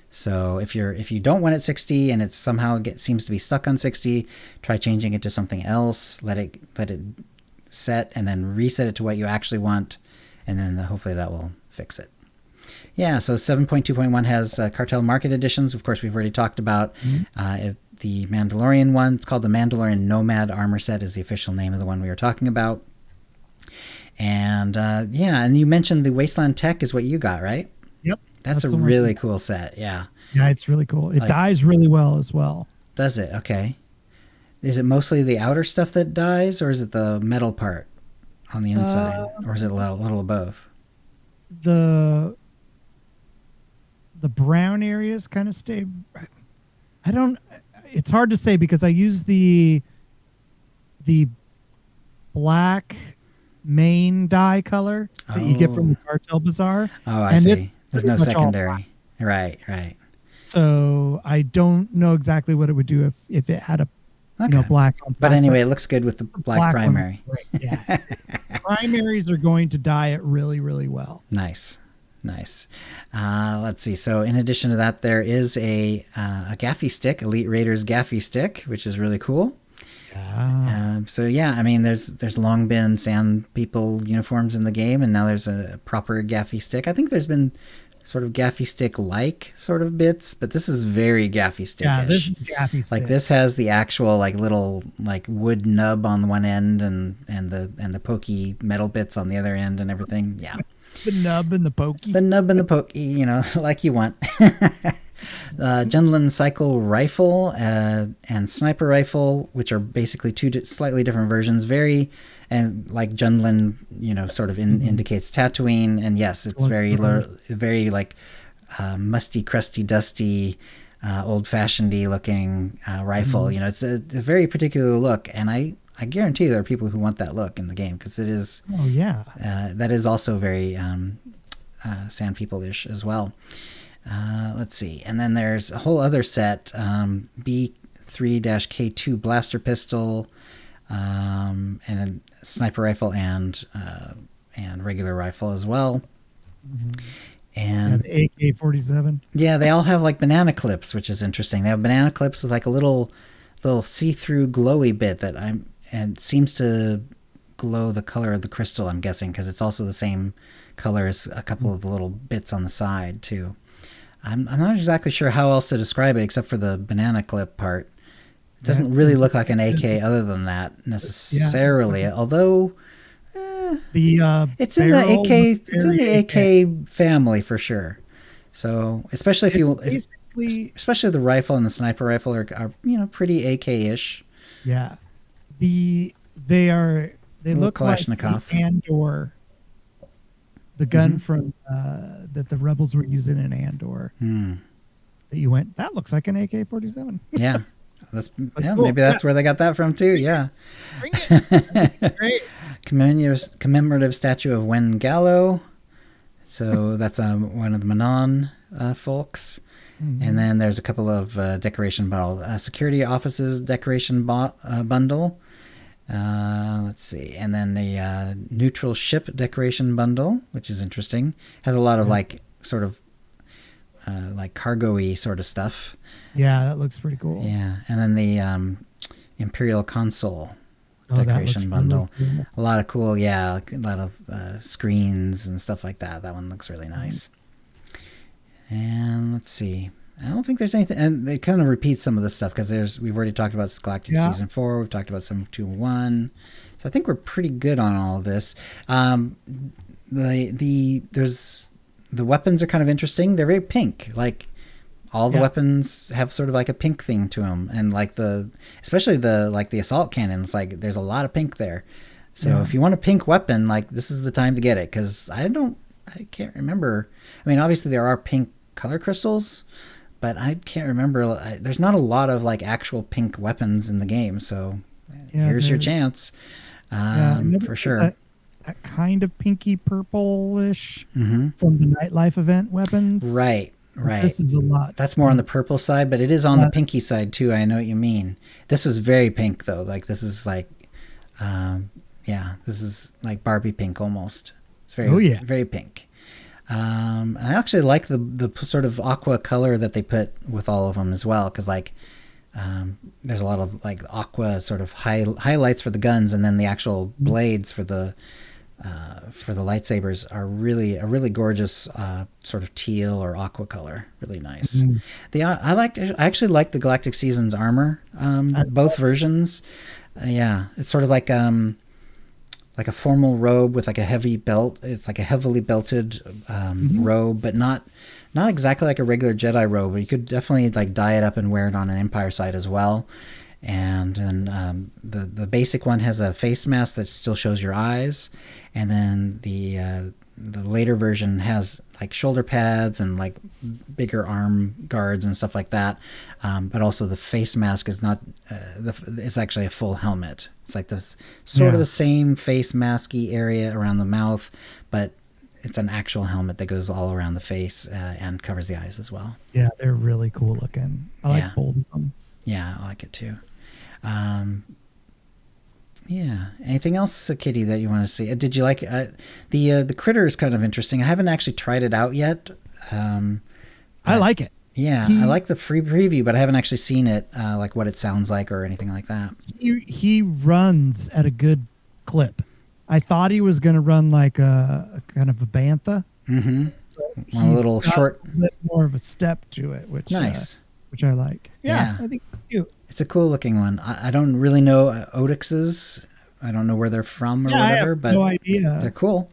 So if you don't want it 60 and it somehow seems to be stuck on 60, try changing it to something else. Let it set and then reset it to what you actually want, and then hopefully that will fix it. Yeah, so 7.2.1 has cartel market editions. Of course, we've already talked about the Mandalorian one. It's called the Mandalorian Nomad Armor Set is the official name of the one we were talking about. And and you mentioned the Wasteland Tech is what you got, right? Yep. That's a really cool set, yeah. Yeah, it's really cool. It dies really well as well. Does it? Okay. Is it mostly the outer stuff that dies, or is it the metal part on the inside? Or is it a little of both? The brown areas kind of stay... It's hard to say because I use the black main dye color that you get from the Cartel Bazaar. Oh, I see. There's no secondary. Right. So I don't know exactly what it would do if it had a black on top. But anyway, it looks good with the black primary. Right, yeah. Primaries are going to dye it really, really well. Nice. Let's see. So in addition to that, there is a gaffy stick, Elite Raiders gaffy stick, which is really cool. So yeah, I mean, there's long been sand people uniforms in the game, and now there's a proper gaffy stick. I think there's been sort of gaffy stick like sort of bits, but this is very gaffy stick-ish. Yeah, this is gaffy stick. Like this has the actual like little like wood nub on the one end and the pokey metal bits on the other end and everything. Yeah. The nub and the pokey. The nub and the pokey, like you want. Jundland Cycle Rifle and Sniper Rifle, which are basically two slightly different versions. And like Jundland, sort of indicates Tatooine. And yes, it's very like musty, crusty, dusty, old-fashioned-y looking rifle. It's a very particular look. And I guarantee there are people who want that look in the game because it is. Oh yeah. That is also very Sand People-ish as well. Let's see, and then there's a whole other set: B3-K2 blaster pistol, and a sniper rifle and regular rifle as well. Mm-hmm. And the AK-47. Yeah, they all have like banana clips, which is interesting. They have banana clips with like a little see-through glowy bit and it seems to glow the color of the crystal, I'm guessing, because it's also the same color as a couple of the little bits on the side, too. I'm not exactly sure how else to describe it except for the banana clip part. It doesn't really look like an AK other than that, necessarily, although... it's in the AK family for sure. So, especially especially the rifle and the sniper rifle are pretty AK-ish. Yeah. They look Kalashnikov. Like the Andor, the gun from that the rebels were using in Andor. That looks like an AK-47. Yeah. Cool. Maybe that's where they got that from too. Yeah. Bring it. Great. Commemorative statue of Wen Gallo. So that's one of the Manon folks. Mm-hmm. And then there's a couple of decoration bundles. Security offices decoration bundle. Let's see. And then the neutral ship decoration bundle, which is interesting. Has a lot of like sort of like cargo-y sort of stuff. Yeah, that looks pretty cool. Yeah. And then the Imperial console decoration bundle. Really cool. A lot of cool, a lot of screens and stuff like that. That one looks really nice. And let's see. I don't think there's anything, and they kind of repeat some of this stuff because we've already talked about Galactic Season 4. We've talked about some 2-1. So I think we're pretty good on all of this. There's the weapons are kind of interesting. They're very pink. Like all the weapons have sort of like a pink thing to them, and like especially the assault cannons. Like there's a lot of pink there. So if you want a pink weapon, like this is the time to get it, because I can't remember. I mean, obviously there are pink color crystals, but I can't remember. There's not a lot of like actual pink weapons in the game, so here's your chance for sure. That kind of pinky purplish from the nightlife event weapons. Right. This is a lot. That's more on the purple side, but it is on the pinky side too. I know what you mean. This was very pink though. Like this is like, this is like Barbie pink almost. It's very, very pink. And I actually like the sort of aqua color that they put with all of them as well, because like there's a lot of like aqua sort of highlights for the guns, and then the actual blades for the lightsabers are a really gorgeous sort of teal or aqua color. Really nice. I actually like the Galactic Seasons armor, both versions. It's sort of like a formal robe with like a heavy belt. It's like a heavily belted robe, but not exactly like a regular Jedi robe. You could definitely like dye it up and wear it on an Empire side as well. And then the basic one has a face mask that still shows your eyes, and then the later version has like shoulder pads and like bigger arm guards and stuff like that. But also the face mask is not it's actually a full helmet. It's like this sort of the same face masky area around the mouth, but it's an actual helmet that goes all around the face and covers the eyes as well. Yeah, they're really cool looking. I like both of them. Yeah, I like it too. Anything else, Kitty, that you want to see? Did you like the critter is kind of interesting. I haven't actually tried it out yet. I like it. Yeah, I like the free preview, but I haven't actually seen it, like what it sounds like or anything like that. He runs at a good clip. I thought he was going to run like a kind of a bantha. Mm-hmm. A little short, a bit more of a step to it, which nice, which I like. Yeah, I think it's cute. It's a cool looking one. I don't really know Odix's. I don't know where they're from or whatever, I have but no idea. They're cool.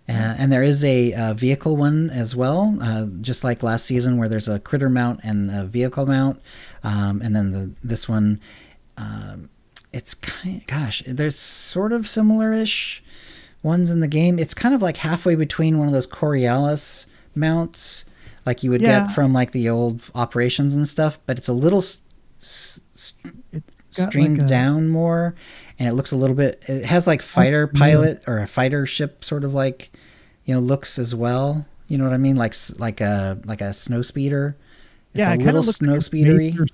And there is a vehicle one as well, just like last season, where there's a critter mount and a vehicle mount. And then this one, it's there's sort of similar-ish ones in the game. It's kind of like halfway between one of those Coriolis mounts, like you would get from like the old Operations and stuff, but it's a little streamed like down more, and it looks a little bit. It has like fighter pilot or a fighter ship sort of like, looks as well. You know what I mean? Like a snow speeder. It's a little snow speedery.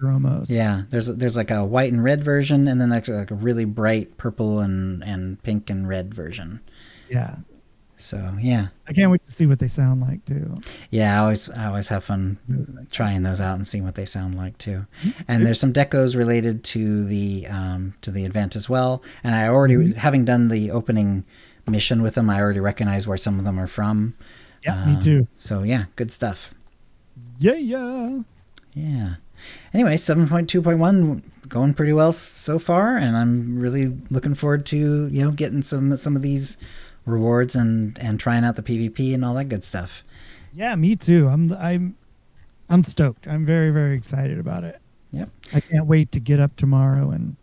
Almost. Yeah, there's like a white and red version, and then like a really bright purple and pink and red version. Yeah. So yeah, I can't wait to see what they sound like too. Yeah, I always have fun trying those out and seeing what they sound like too. And there's some decos related to the event as well. And I already, having done the opening mission with them, I already recognize where some of them are from. Yeah, me too. So yeah, good stuff. Yeah. Anyway, 7.2.1 going pretty well so far, and I'm really looking forward to getting some of these rewards and trying out the PvP and all that good stuff. Yeah, me too. I'm stoked. I'm very, very excited about it. Yep. I can't wait to get up tomorrow and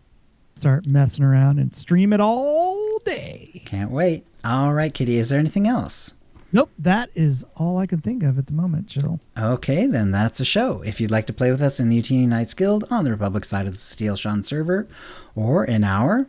start messing around and stream it all day. Can't wait. All right, Kitty, is there anything else? Nope, that is all I can think of at the moment, Jill. Okay, then that's a show. If you'd like to play with us in the Utini Knights Guild on the Republic side of the Steel Sean server, or in our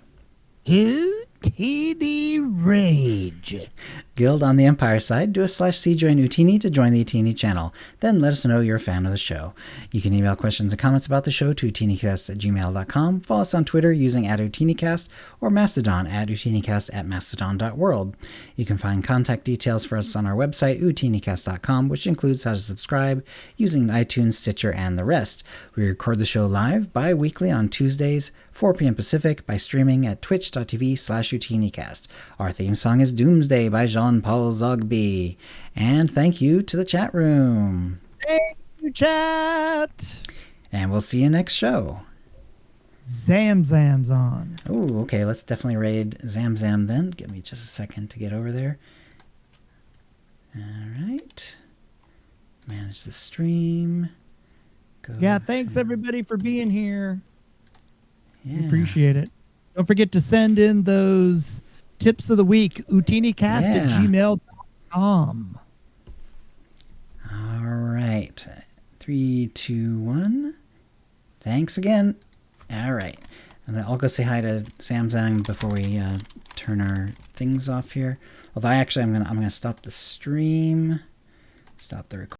Utini Utini Rage. Guild on the Empire side, do a /C join Utini to join the Utini channel. Then let us know you're a fan of the show. You can email questions and comments about the show to OotiniCast@gmail.com. Follow us on Twitter using @OotiniCast or Mastodon @OotiniCast@mastodon.world. You can find contact details for us on our website, OotiniCast.com, which includes how to subscribe using iTunes, Stitcher, and the rest. We record the show live bi-weekly on Tuesdays, 4 p.m. Pacific, by streaming at twitch.tv/OotiniCast. Our theme song is Doomsday by Jean-Paul Zogby. And thank you to the chat room. Thank you, chat. And we'll see you next show. Zamzam's on. Oh, okay. Let's definitely raid Zamzam then. Give me just a second to get over there. All right. Manage the stream. Yeah, thanks everybody for being here. Yeah. Appreciate it. Don't forget to send in those tips of the week. OotiniCast@gmail.com. All right. 3, 2, 1. Thanks again. All right. And then I'll go say hi to Samsung before we turn our things off here. Although I'm gonna stop the stream. Stop the recording.